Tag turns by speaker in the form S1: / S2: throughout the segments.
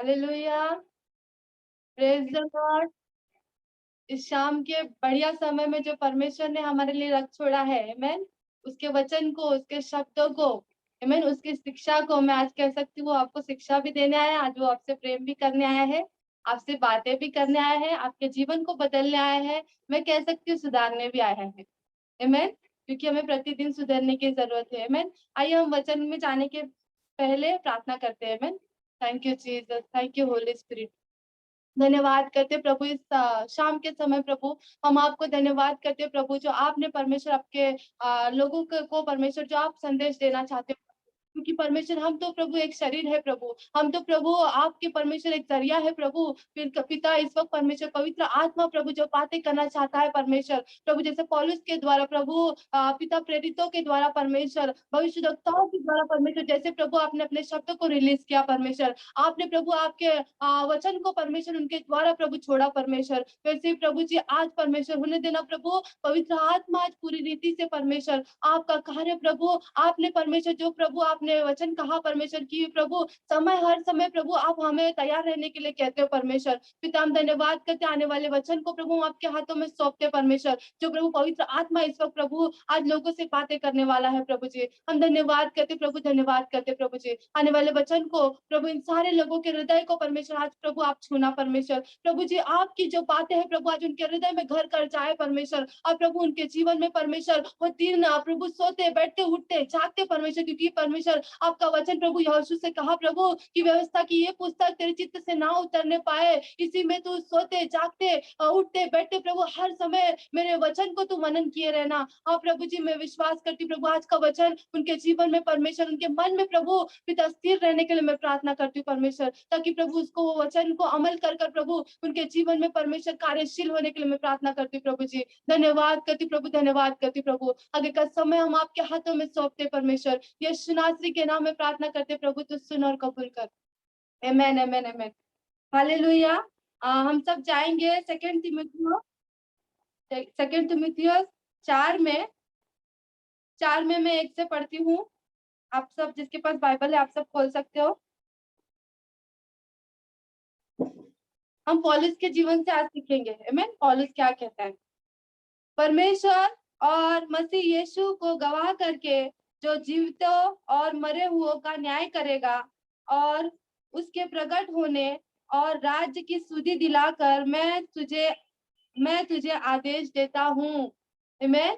S1: Hallelujah. Praise the Lord. इस शाम के बढ़िया समय में जो परमेश्वर ने हमारे लिए रख छोड़ा है, आमेन। उसके वचन को, उसके शब्दों को, आमेन, उसकी शिक्षा को मैं आज कह सकती हूँ, आपको शिक्षा भी देने आया है। आज वो आपसे प्रेम भी करने आया है, आपसे बातें भी करने आया है, आपके जीवन को बदलने आया है। मैं कह सकती हूँ सुधारने भी आया है, आमेन। क्योंकि हमें प्रतिदिन सुधरने की जरूरत है, आमेन। आइए हम वचन में जाने के पहले प्रार्थना करते हैं, amen. Thank you Jesus, thank you holy spirit. धन्यवाद करते प्रभु इस शाम के समय प्रभु, हम आपको धन्यवाद करते प्रभु, जो आपने परमेश्वर आपके लोगों को परमेश्वर जो आप संदेश देना चाहते हो। क्योंकि परमेश्वर हम तो प्रभु एक शरीर है प्रभु, हम तो प्रभु आपके परमेश्वर एक जरिया है प्रभु। फिर पिता इस वक्त परमेश्वर पवित्र आत्मा प्रभु जो बातें करना चाहता है परमेश्वर प्रभु, जैसे पौलुस के द्वारा प्रभु, पिता प्रेरितों के द्वारा परमेश्वर, भविष्यद्वक्ताओं के द्वारा परमेश्वर, जैसे प्रभु आपने अपने शब्दों को रिलीज किया परमेश्वर, आपने प्रभु आपके वचन को परमेश्वर उनके द्वारा प्रभु छोड़ा परमेश्वर। वैसे ही प्रभु जी आज परमेश्वर होने देना प्रभु, पवित्र आत्मा आज पूरी रीति से परमेश्वर आपका कार्य प्रभु, आपने परमेश्वर जो प्रभु आपने वचन कहा परमेश्वर की प्रभु, समय हर समय प्रभु आप हमें तैयार रहने के लिए कहते हो परमेश्वर। पिता हम धन्यवाद करते आने वाले वचन को प्रभु हम आपके हाथों में सौंपते परमेश्वर, जो प्रभु पवित्र आत्मा इस वक्त प्रभु आज लोगों से बातें करने वाला है प्रभु जी। हम धन्यवाद करते प्रभु, धन्यवाद करते प्रभु जी। आने वाले वचन को प्रभु इन सारे लोगों के हृदय को परमेश्वर आज प्रभु आप छूना परमेश्वर प्रभु जी, आपकी जो बातें हैं प्रभु आज उनके हृदय में घर कर जाए परमेश्वर, और प्रभु उनके जीवन में परमेश्वर वो दिन प्रभु सोते बैठते उठते जागते परमेश्वर, क्योंकि परमेश्वर आपका वचन प्रभु यहोशू से कहा प्रभु कि व्यवस्था की ये पुस्तक तेरे चित्त से ना उतरने पाए, इसी में तू सोते जागते उठते बैठते प्रभु हर समय मेरे वचन को तू मनन किए रहना। हाँ प्रभु जी, मैं विश्वास करती प्रभु आज का वचन उनके जीवन में परमेश्वर उनके मन में प्रभु पिता स्थिर रहने के लिए मैं प्रार्थना करती हूँ परमेश्वर, ताकि प्रभु उसको वो वचन को अमल कर प्रभु उनके जीवन में परमेश्वर कार्यशील होने के लिए मैं प्रार्थना करती हूँ प्रभु जी। धन्यवाद करती प्रभु, धन्यवाद करती प्रभु, आगे का समय हम आपके हाथों में सौंपते परमेश्वर, यीशु नासरी के नाम में प्रार्थना करते प्रभु, तो सुन और कबूल कर। आमेन आमेन आमेन। हालेलुया। हम सब जाएंगे सेकंड तिमुथियुस 4 में मैं 1 से पढ़ती हूँ। आप सब जिसके पास बाइबल है आप सब खोल सकते हो। हम पौलुस के जीवन से आज सीखेंगे, आमेन। पौलुस क्या कहता है। परमेश्वर और मसीह यीशु को गवाह करके जो जीवितों और मरे हुओं का न्याय करेगा, और उसके प्रकट होने और राज्य की सुधि दिलाकर मैं तुझे आदेश देता हूँ। आमेन।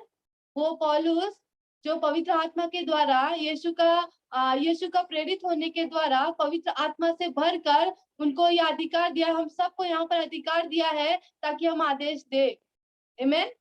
S1: वो पौलुस जो पवित्र आत्मा के द्वारा यीशु का प्रेरित होने के द्वारा पवित्र आत्मा से भरकर उनको ये अधिकार दिया, हम सबको यहाँ पर अधिकार दिया है ताकि हम आदेश दे। आमेन।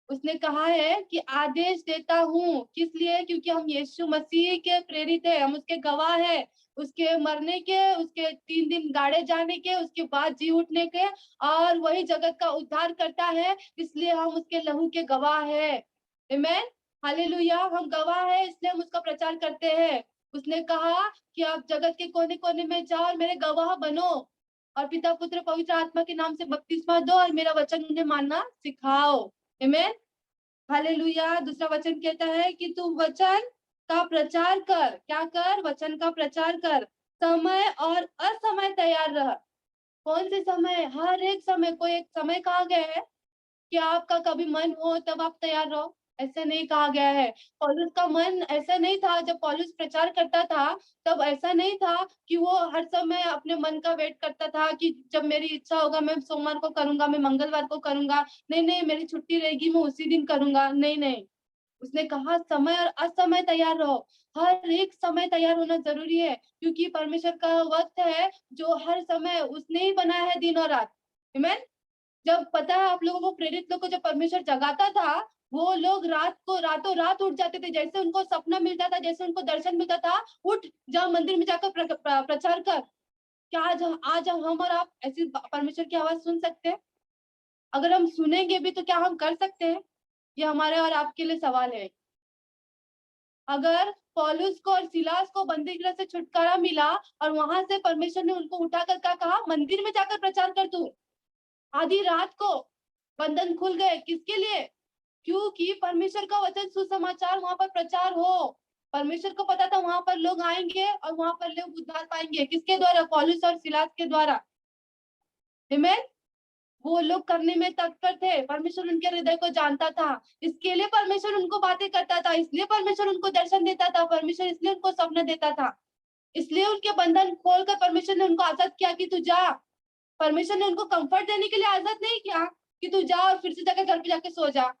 S1: उसने कहा है कि आदेश देता हूँ, किस लिए? क्योंकि हम यीशु मसीह के प्रेरित है, हम उसके गवाह है, उसके मरने के, उसके 3 दिन गाड़े जाने के, उसके बाद जी उठने के, और वही जगत का उद्धार करता है, इसलिए हम उसके लहू के गवाह है। आमेन। हालेलुया। हम गवाह है इसलिए हम उसका प्रचार करते हैं। उसने कहा कि आप जगत के कोने कोने में जाओ और मेरे गवाह बनो, और पिता पुत्र पवित्र आत्मा के नाम से बपतिस्मा दो और मेरा वचन उन्हें मानना सिखाओ। आमेन। हालेलुया। दूसरा वचन कहता है कि तू वचन का प्रचार कर, क्या कर? वचन का प्रचार कर, समय और असमय तैयार रह। कौन से समय? हर एक समय। कोई एक समय कहा गया है कि आपका कभी मन हो तब आप तैयार रहो, ऐसे नहीं कहा गया है। पौलुस का मन ऐसा नहीं था, जब पौलुस प्रचार करता था तब ऐसा नहीं था कि वो हर समय अपने मन का वेट करता था कि जब मेरी इच्छा होगा मैं सोमवार को करूंगा, मैं मंगलवार को करूंगा, नहीं नहीं मेरी छुट्टी रहेगी मैं उसी दिन करूंगा, नहीं नहीं। उसने कहा समय और असमय तैयार रहो। हर एक समय तैयार होना जरूरी है, क्योंकि परमेश्वर का वक्त है जो हर समय उसने ही बनाया है, दिन और रात। आमेन। जब पता है आप लोगों को, प्रेरित लोग को जब परमेश्वर जगाता था, वो लोग रात को रातों रात उठ जाते थे, जैसे उनको सपना मिलता था, जैसे उनको दर्शन मिलता था, उठ जा मंदिर में जाकर प्रचार कर। क्या आज हम और आप ऐसी परमेश्वर की आवाज सुन सकते हैं? अगर हम सुनेंगे भी तो क्या हम कर सकते हैं? ये हमारे और आपके लिए सवाल है। अगर पौलुस को और सिलास को बंदी गृह से छुटकारा मिला और वहां से परमेश्वर ने उनको उठाकर क्या कहा? मंदिर में जाकर प्रचार कर तू। आधी रात को बंधन खुल गए, किसके लिए? क्योंकि परमेश्वर का वचन सुसमाचार वहां पर प्रचार हो, परमेश्वर को पता था वहां पर लोग आएंगे और वहां पर लोग उद्धार पाएंगे, किसके द्वारा? पौलुस और सिलास के द्वारा। आमीन। वो लोग करने में तत्पर थे, परमेश्वर उनके हृदय को जानता था, इसके लिए परमेश्वर उनको बातें करता था, इसलिए परमेश्वर उनको दर्शन देता था, परमेश्वर इसलिए उनको सपना देता था, इसलिए उनके बंधन खोलकर परमेश्वर ने उनको आजाद किया कि तू जा। परमेश्वर ने उनको कंफर्ट देने के लिए आजाद नहीं किया कि तू जा और फिर से जाकर घर पे जाके सो जा,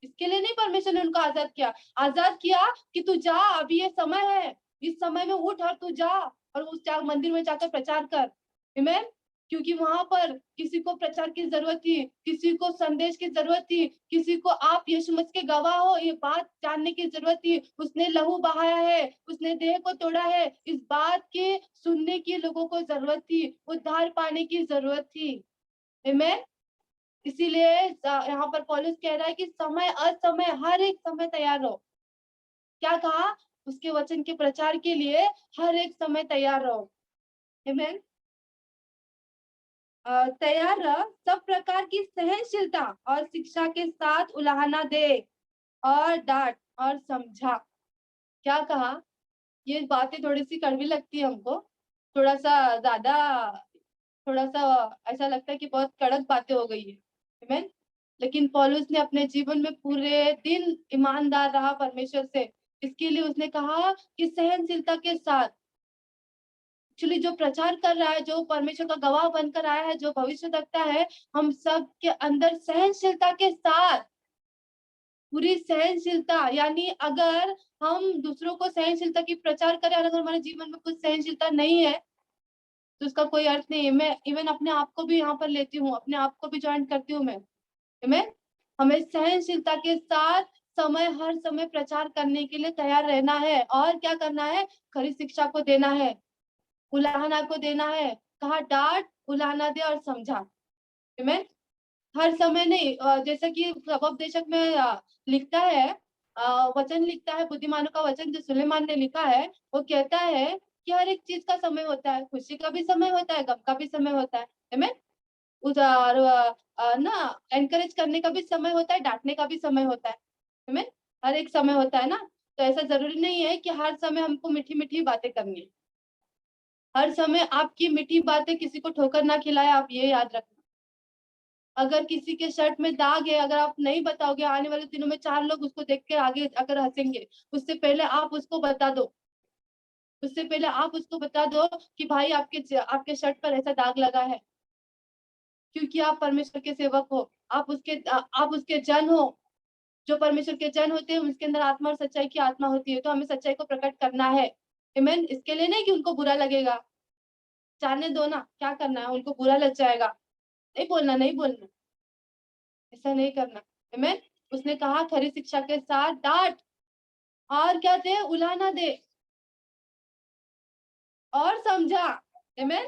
S1: इसके लिए नहीं परमेश्वर ने उनको आजाद किया। आजाद किया कि तू जा, अभी ये समय है, इस समय में उठ और तू जा और उस मंदिर में जाकर प्रचार कर। आमीन। क्योंकि वहां पर किसी को प्रचार की जरूरत थी, किसी को संदेश की जरूरत थी, किसी को आप यीशु मसीह के गवाह हो ये बात जानने की जरूरत थी। उसने लहू बहाया है, उसने देह को तोड़ा है, इस बात के सुनने की लोगों को जरूरत थी, उद्धार पाने की जरूरत थी। आमीन। इसीलिए यहाँ पर पौलुस कह रहा है कि समय असमय हर एक समय तैयार रहो। क्या कहा? उसके वचन के प्रचार के लिए हर एक समय तैयार रहो। आमीन। तैयार रह, सब प्रकार की सहनशीलता और शिक्षा के साथ उलाहना दे और डांट और समझा। क्या कहा? ये बातें थोड़ी सी कड़वी लगती है हमको, थोड़ा सा ज्यादा, थोड़ा सा ऐसा लगता है कि बहुत कड़क बातें हो गई है। आमीन। लेकिन पौलुस ने अपने जीवन में पूरे दिन ईमानदार रहा परमेश्वर से, इसके लिए उसने कहा कि सहनशीलता के साथ। एक्चुअली जो प्रचार कर रहा है, जो परमेश्वर का गवाह बनकर आया है, जो भविष्य रखता है, हम सब के अंदर सहनशीलता के साथ, पूरी सहनशीलता, यानी अगर हम दूसरों को सहनशीलता की प्रचार करें और अगर हमारे जीवन में कुछ सहनशीलता नहीं है तो उसका कोई अर्थ नहीं है। मैं इवन अपने आप को भी यहाँ पर लेती हूँ, अपने आप को भी ज्वाइन करती हूँ मैं हमें सहनशीलता के साथ हर समय प्रचार करने के लिए तैयार रहना है और क्या करना है? खरी शिक्षा को देना है, उलाहना को देना है। कहा डांट, उलाहना दे और समझा। आमीन। हर समय नहीं, जैसा कि उपदेशक में लिखता है, वचन लिखता है, बुद्धिमानों का वचन जो सुलेमान ने लिखा है, वो कहता है कि हर एक चीज का समय होता है, खुशी का भी समय होता है, गम का भी समय होता है। आमीन। उधर ना एनकरेज करने का भी समय होता है, डांटने का भी समय होता है। आमीन। हर एक समय होता है ना, तो ऐसा जरूरी नहीं है कि हर समय हमको मीठी मीठी बातें करनी है। हर समय आपकी मीठी बातें किसी को ठोकर ना खिलाए, आप ये याद रखना। अगर किसी के शर्ट में दाग है, अगर आप नहीं बताओगे, आने वाले दिनों में 4 लोग उसको देख के आगे अगर हंसेंगे, उससे पहले आप उसको बता दो, उससे पहले आप उसको बता दो कि भाई आपके शर्ट पर ऐसा दाग लगा है, क्योंकि आप परमेश्वर के सेवक हो, आप उसके जन हो। जो परमेश्वर के जन होते हैं उसके अंदर आत्मा और सच्चाई की आत्मा होती है, तो हमें सच्चाई को प्रकट करना है। आमीन। इसके लिए नहीं कि उनको बुरा लगेगा, जाने दो ना, क्या करना है, उनको बुरा लग जाएगा, नहीं बोलना, नहीं बोलना, ऐसा नहीं करना। आमीन। उसने कहा खरी शिक्षा के साथ डांट और क्या दे? उलाहना दे और समझा। आमीन।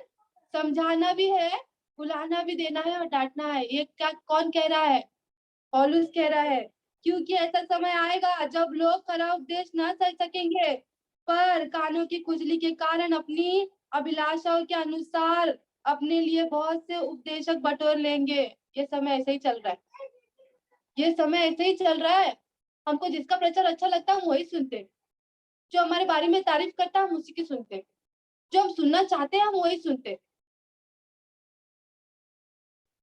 S1: समझाना भी है, उलाहना भी देना है और डांटना है। ये क्या, कौन कह रहा है? पौलुस कह रहा है। क्योंकि ऐसा समय आएगा जब लोग खरा उपदेश न सह सकेंगे, पर कानों की खुजली के कारण अपनी अभिलाषाओं के अनुसार अपने लिए बहुत से उपदेशक बटोर लेंगे। ये समय ऐसे ही चल रहा है, ये समय ऐसे ही चल रहा है। हमको जिसका प्रचार अच्छा लगता है हम वही सुनते, जो हमारे बारे में तारीफ करता है हम उसी की सुनते, जो हम सुनना चाहते हैं हम वही सुनते।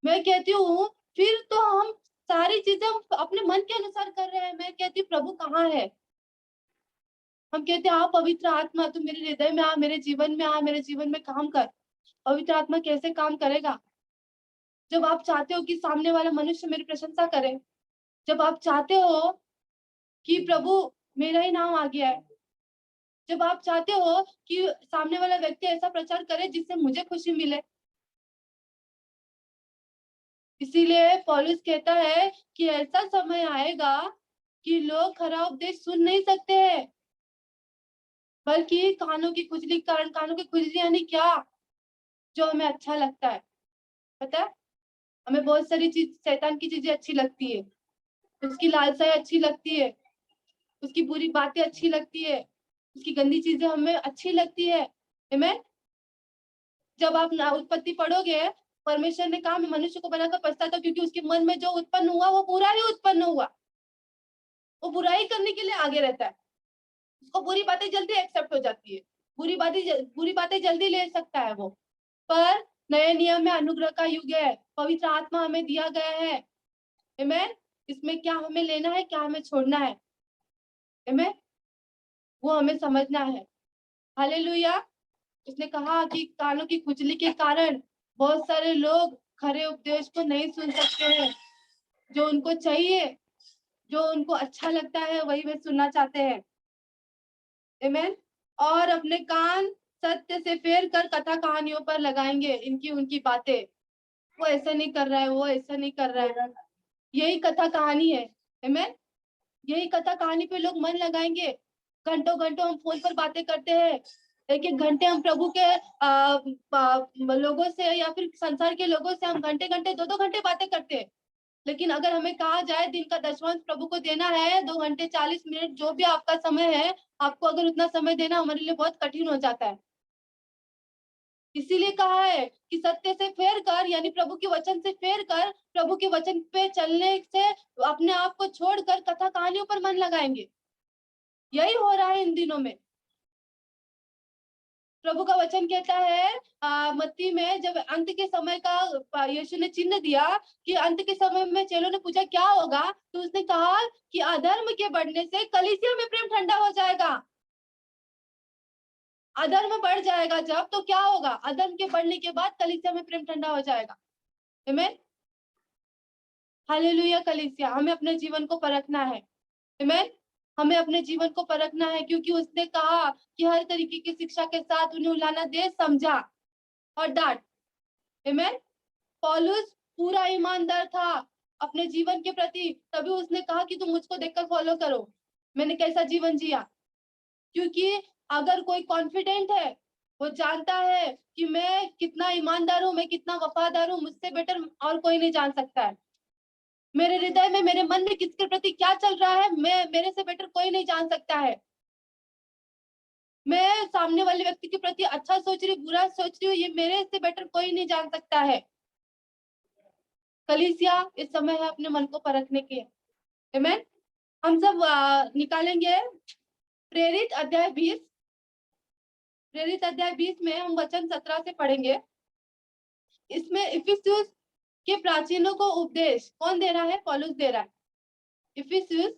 S1: मैं कहती हूँ फिर तो हम सारी चीजें हम अपने मन के अनुसार कर रहे हैं। मैं कहती हूँ प्रभु कहाँ है? हम कहते हैं हाँ पवित्र आत्मा तू मेरे हृदय में आ, मेरे जीवन में आ, मेरे जीवन में काम कर। पवित्र आत्मा कैसे काम करेगा? जब आप चाहते हो कि सामने वाला मनुष्य मेरी प्रशंसा करे, जब आप चाहते हो कि प्रभु मेरा ही नाम आ गया है, जब आप चाहते हो कि सामने वाला व्यक्ति ऐसा प्रचार करे जिससे मुझे खुशी मिले। इसीलिए पौलुस कहता है कि ऐसा समय आएगा कि लोग खरा उपदेश सुन नहीं सकते हैं, बल्कि कानों की खुजली के कारण, कानों की खुजली यानी क्या? जो हमें अच्छा लगता है, पता है हमें बहुत सारी चीज, शैतान की चीजें अच्छी लगती है, उसकी लालसाएं अच्छी लगती है, उसकी बुरी बातें अच्छी लगती है, उसकी गंदी चीजें हमें अच्छी लगती है। आमीन। जब आप उत्पत्ति पढ़ोगे, परमेश्वर ने कहा मैं मनुष्य को बनाकर पछताता क्योंकि उसके मन में जो उत्पन्न हुआ वो बुरा ही उत्पन्न हुआ, वो बुराई करने के लिए आगे रहता है। उसको बुरी बातें जल्दी एक्सेप्ट हो जाती है, बुरी बातें जल्दी ले सकता है वो। पर नए नियम में अनुग्रह का युग है, पवित्र आत्मा हमें दिया गया है। आमेन। इसमें क्या हमें लेना है, क्या हमें छोड़ना है, आमेन, वो हमें समझना है। हालेलुया। उसने कहा कि कानों की खुजली के कारण बहुत सारे लोग खरे उपदेश को नहीं सुन सकते हैं। जो उनको चाहिए, जो उनको अच्छा लगता है, वही वे सुनना चाहते हैं। आमेन। और अपने कान सत्य से फेर कर कथा कहानियों पर लगाएंगे, इनकी उनकी बातें। वो ऐसा नहीं कर रहा है, वो ऐसा नहीं कर रहा है, यही कथा कहानी है। आमेन। यही कथा कहानी पे लोग मन लगाएंगे। घंटों घंटों हम फोन पर बातें करते हैं, एक एक घंटे हम प्रभु के लोगों से या फिर संसार के लोगों से हम घंटे घंटे 2-2 घंटे बातें करते हैं। लेकिन अगर हमें कहा जाए दिन का दशमांश प्रभु को देना है, 2 घंटे 40 मिनट जो भी आपका समय है, आपको अगर उतना समय देना हमारे लिए बहुत कठिन हो जाता है। इसीलिए कहा है कि सत्य से फेर कर, यानी प्रभु के वचन से फेर कर, प्रभु के वचन पे चलने से अपने आप को छोड़कर कथा कहानियों पर मन लगाएंगे। यही हो रहा है इन दिनों में। प्रभु का वचन कहता है मत्ती में, जब अंत के समय का यीशु ने चिन्ह दिया कि अंत के समय में चेलों ने पूछा क्या होगा, तो उसने कहा कि अधर्म के बढ़ने से कलीसिया में प्रेम ठंडा हो जाएगा। अधर्म बढ़ जाएगा जब, तो क्या होगा, अधर्म के बढ़ने के बाद कलीसिया में प्रेम ठंडा हो जाएगा। आमीन। हालेलुया। कलीसिया, हमें अपने जीवन को परखना है। आमीन। हमें अपने जीवन को परखना है, क्योंकि उसने कहा कि हर तरीके की शिक्षा के साथ उन्हें उलाना दे, समझा और डांट। आमीन। पौलुस पूरा ईमानदार था अपने जीवन के प्रति, तभी उसने कहा कि तुम मुझको देखकर फॉलो करो, मैंने कैसा जीवन जिया। क्योंकि अगर कोई कॉन्फिडेंट है, वो जानता है कि मैं कितना ईमानदार हूँ, मैं कितना वफादार हूँ, मुझसे बेटर और कोई नहीं जान सकता है। मेरे हृदय में, मेरे मन में किसके प्रति क्या चल रहा है, मैं मेरे से बेटर कोई नहीं जान सकता है। मैं सामने वाले व्यक्ति के प्रति अच्छा सोच रही, बुरा सोच रही हूँ, ये मेरे से बेटर कोई नहीं जान सकता है। कलीसिया, इस समय है अपने मन को परखने के। आमीन। हम सब निकालेंगे प्रेरित अध्याय 20। प्रेरित अध्याय 20 में हम वचन 17 से पढ़ेंगे। इसमें इफिसुस के प्राचीनों को उपदेश कौन दे रहा है? पौलुस दे रहा है। इफिसुस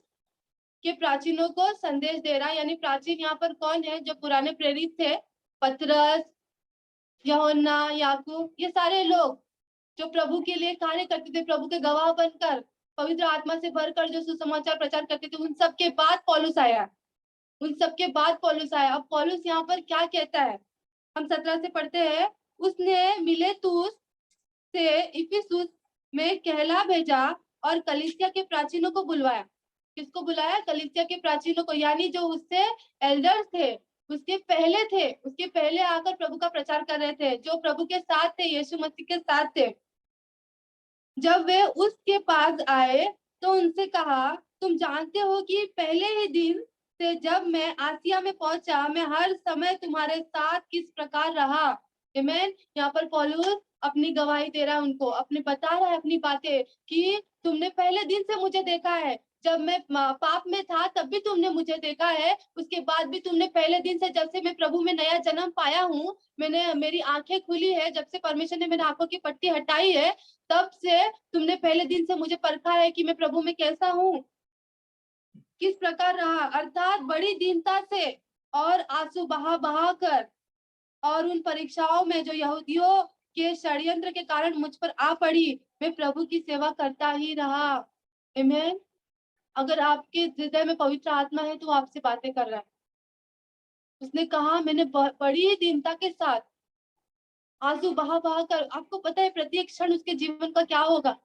S1: के प्राचीनों को संदेश दे रहा है, यानी प्राचीन यहाँ पर कौन है? जो पुराने प्रेरित थे, पतरस, यूहन्ना, याकूब, ये सारे लोग जो प्रभु के लिए कार्य करते थे, प्रभु के गवाह बनकर, पवित्र आत्मा से भरकर जो सुसमाचार प्रचार करते थे, उन सब के बाद पौलुस आया। उन सब के बाद पौलुस आया। अब पौलुस यहाँ पर क्या कहता है, हम 17 से पढ़ते हैं। उसने मिलेतुस से इफिसुस में कहला भेजा और कलीसिया के प्राचीनों को बुलवाया। किसको बुलाया? कलीसिया के प्राचीनों को, यानी जो उससे एल्डर्स थे, उसके पहले थे, उसके पहले आकर प्रभु का प्रचार कर रहे थे, जो प्रभु के साथ थे, यीशु मसीह के साथ थे। जब वे उसके पास आए तो उनसे कहा, तुम जानते हो कि पहले ही दिन से जब मैं आसिया में पहुंचा, मैं हर समय तुम्हारे साथ किस प्रकार रहा। आमीन। यहाँ पर पौलुस अपनी गवाही दे रहा है, उनको अपने बता रहा है अपनी बातें कि तुमने पहले दिन से मुझे देखा है, जब मैं पाप में था तब भी तुमने मुझे देखा है, उसके बाद भी तुमने पहले दिन से, जब से मैं प्रभु में नया जन्म पाया हूँ, मैंने, मेरी आंखें खुली है, जब से परमेश्वर ने मेरी आंखों की पट्टी हटाई है, तब से तुमने पहले दिन से मुझे परखा है कि मैं प्रभु में कैसा हूँ, किस प्रकार रहा, अर्थात बड़ी दीनता से और आंसू बहा बहा कर, और उन परीक्षाओं में जो यहूदियों के षड्यंत्र के कारण मुझ पर आ पड़ी, मैं प्रभु की सेवा करता ही रहा। आमीन। अगर आपके हृदय में पवित्र आत्मा है तो आपसे बातें कर रहा है। उसने कहा मैंने बड़ी दीनता के साथ आंसू बहा बहा कर, आपको पता है प्रत्येक क्षण उसके जीवन का क्या होगा।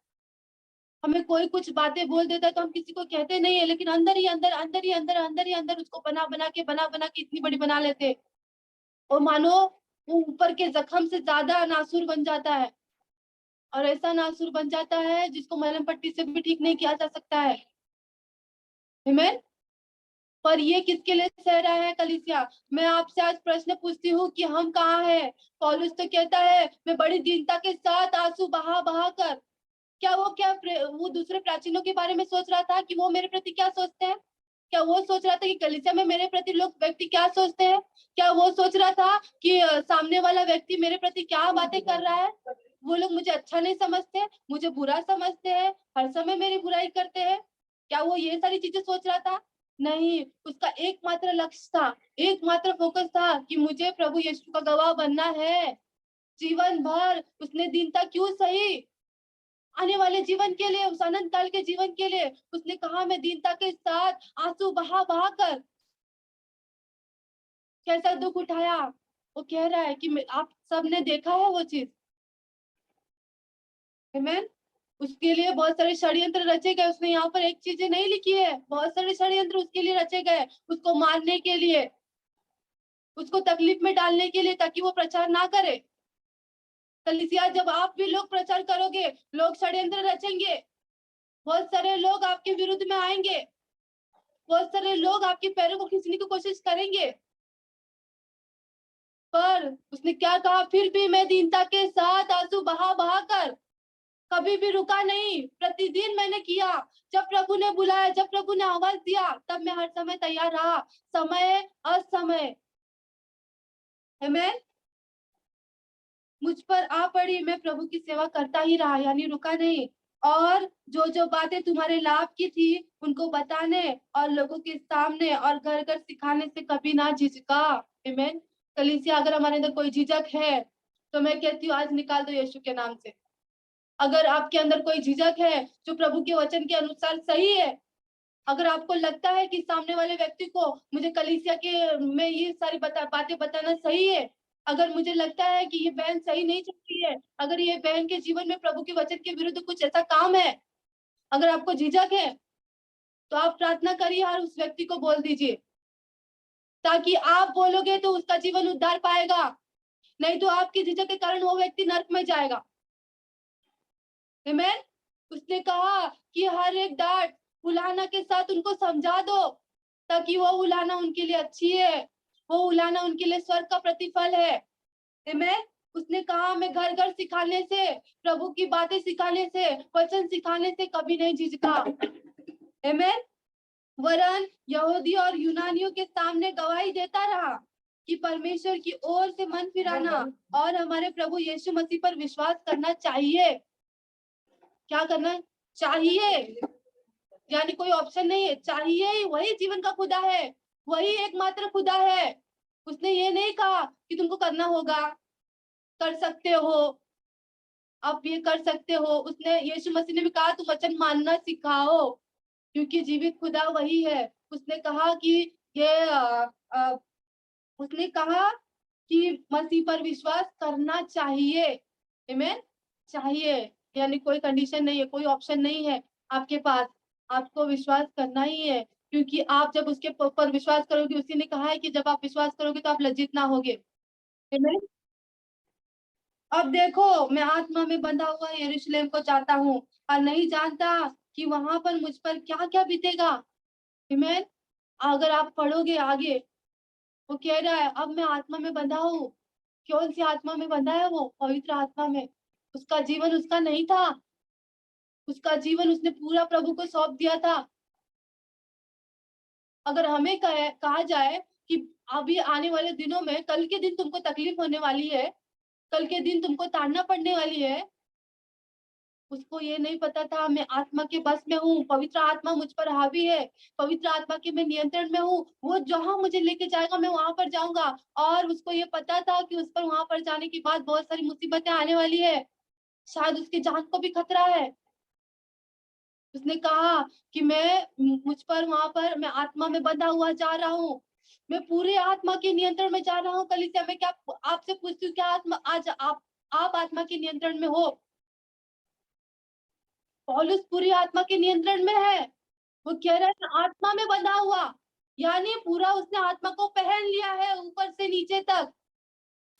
S1: हमें कोई कुछ बातें बोल देता है तो हम किसी को कहते नहीं है, लेकिन अंदर ही अंदर, अंदर ही अंदर, अंदर ही अंदर उसको बना बना के इतनी बड़ी बना लेते, और मानो वो ऊपर के जख्म से ज्यादा नासूर बन जाता है, और ऐसा नासूर बन जाता है जिसको मलहम पट्टी से भी ठीक नहीं किया जा सकता है। आमीन। पर ये किसके लिए सह रहा है कलीसिया? मैं आपसे आज प्रश्न पूछती हूँ कि हम कहाँ हैं? पौलुस तो कहता है मैं बड़ी दीनता के साथ आंसू बहा बहा कर, क्या वो दूसरे प्राचीनों के बारे में सोच रहा था कि वो मेरे प्रति क्या सोचते हैं? क्या वो सोच रहा था कि कलीसिया में मेरे प्रति लोग व्यक्ति क्या सोचते हैं? क्या वो सोच रहा था कि सामने वाला व्यक्ति मेरे प्रति क्या बातें कर रहा है? वो लोग मुझे अच्छा नहीं समझते, मुझे बुरा समझते हैं, हर समय मेरी बुराई करते हैं। क्या वो ये सारी चीजें सोच रहा था? नहीं, उसका एकमात्र लक्ष्य था, एकमात्र फोकस था कि मुझे प्रभु यीशु का गवाह बनना है। जीवन भर उसने दीनता क्यों सही? आने वाले जीवन के लिए, उस अनंत काल के जीवन के लिए उसने कहा मैं दीनता के साथ आंसू बहा बहा कर कैसा दुख उठाया। वो कह रहा है कि आप सबने देखा है वो चीज। आमीन। उसके लिए बहुत सारे षड्यंत्र रचे गए। उसने यहाँ पर एक चीजें नहीं लिखी है, बहुत सारे षड्यंत्र उसके लिए रचे गए, उसको मारने के लिए, उसको तकलीफ में डालने के लिए, ताकि वो प्रचार ना करे। कलीसिया, जब आप भी लोग प्रचार करोगे, लोग षड्यंत्र रचेंगे, बहुत सारे लोग आपके विरुद्ध में आएंगे, बहुत सारे लोग आपके पैरों को खींचने की कोशिश करेंगे। पर उसने क्या कहा? फिर भी मैं दीनता के साथ आंसू बहा बहा कर कभी भी रुका नहीं, प्रतिदिन मैंने किया। जब प्रभु ने बुलाया, जब प्रभु ने आवाज दिया, तब मैं हर समय तैयार रहा, समय असमय। आमीन। मुझ पर आ पड़ी, मैं प्रभु की सेवा करता ही रहा, यानी रुका नहीं। और जो जो बातें तुम्हारे लाभ की थी उनको बताने और लोगों के सामने और घर घर सिखाने से कभी ना झिझका। आमीन। कलीसिया, अगर हमारे अंदर कोई झिझक है तो मैं कहती हूँ आज निकाल दो यीशु के नाम से। अगर आपके अंदर कोई झिझक है जो प्रभु के वचन के अनुसार सही है, अगर आपको लगता है कि सामने वाले व्यक्ति को मुझे कलीसिया के में ये सारी बातें बताना सही है, अगर मुझे लगता है कि ये बहन सही नहीं चलती है, अगर ये बहन के जीवन में प्रभु के वचन के विरुद्ध कुछ ऐसा काम है, अगर आपको झिझक है, तो आप प्रार्थना करिए और उस व्यक्ति को बोल दीजिए, ताकि आप बोलोगे तो उसका जीवन उद्धार पाएगा, नहीं तो आपकी झिझक के कारण वो व्यक्ति नर्क में जाएगा। आमीन। उसने कहा कि हर एक डांट उलाहना के साथ उनको समझा दो, ताकि वो उलाहना उनके लिए अच्छी है, वो उलाहना उनके लिए स्वर्ग का प्रतिफल है। आमीन। उसने कहा मैं घर घर सिखाने से, प्रभु की बातें सिखाने से, वचन सिखाने से कभी नहीं झिझका। आमीन। वरन यहूदी और यूनानियों के सामने गवाही देता रहा कि परमेश्वर की ओर से मन फिराना और हमारे प्रभु यीशु मसीह पर विश्वास करना चाहिए। क्या करना चाहिए? यानी कोई ऑप्शन नहीं है, चाहिए। वही जीवन का खुदा है, वही एकमात्र खुदा है। उसने ये नहीं कहा कि तुमको करना होगा, कर सकते हो, आप ये कर सकते हो। उसने, यीशु मसीह ने भी कहा तुम वचन मानना सिखाओ, क्योंकि जीवित खुदा वही है। उसने कहा कि ये उसने कहा कि मसीह पर विश्वास करना चाहिए। आमीन। चाहिए, यानी कोई कंडीशन नहीं है, कोई ऑप्शन नहीं है आपके पास, आपको विश्वास करना ही है, क्योंकि आप जब उसके पर विश्वास करोगे, उसी ने कहा है कि जब आप विश्वास करोगे तो आप लज्जित ना होगे। आमीन। अब देखो, मैं आत्मा में बंधा हुआ यरूशलेम को चाहता हूँ और नहीं जानता कि वहां पर मुझ पर क्या क्या बीतेगा। आमीन। अगर आप पढ़ोगे आगे, वो कह रहा है अब मैं आत्मा में बंधा हूँ। कौन सी आत्मा में बंधा है? वो पवित्र आत्मा में। उसका जीवन उसका नहीं था, उसका जीवन उसने पूरा प्रभु को सौंप दिया था। अगर हमें कहा जाए कि अभी आने वाले दिनों में, कल के दिन तुमको तकलीफ होने वाली है, कल के दिन तुमको ताड़ना पड़ने वाली है, उसको ये नहीं पता था मैं आत्मा के बस में हूँ, पवित्र आत्मा मुझ पर हावी है, पवित्र आत्मा के मैं नियंत्रण में हूँ, वो जहां मुझे लेके जाएगा मैं वहां पर जाऊंगा। और उसको ये पता था कि उस पर वहां पर जाने के बाद बहुत सारी मुसीबतें आने वाली है, शायद उसकी जान को भी खतरा है। उसने कहा कि मुझ पर वहां पर मैं आत्मा में बंधा हुआ जा रहा हूँ, मैं पूरे आत्मा के नियंत्रण में जा रहा हूँ। कलीसिया, मैं क्या आपसे पूछती हूँ, क्या आत्मा आज आप आत्मा के नियंत्रण में हो? पौलुस पूरी आत्मा के नियंत्रण में है। वो कह रहा है आत्मा में बंधा हुआ, यानी पूरा उसने आत्मा को पहन लिया है, ऊपर से नीचे तक,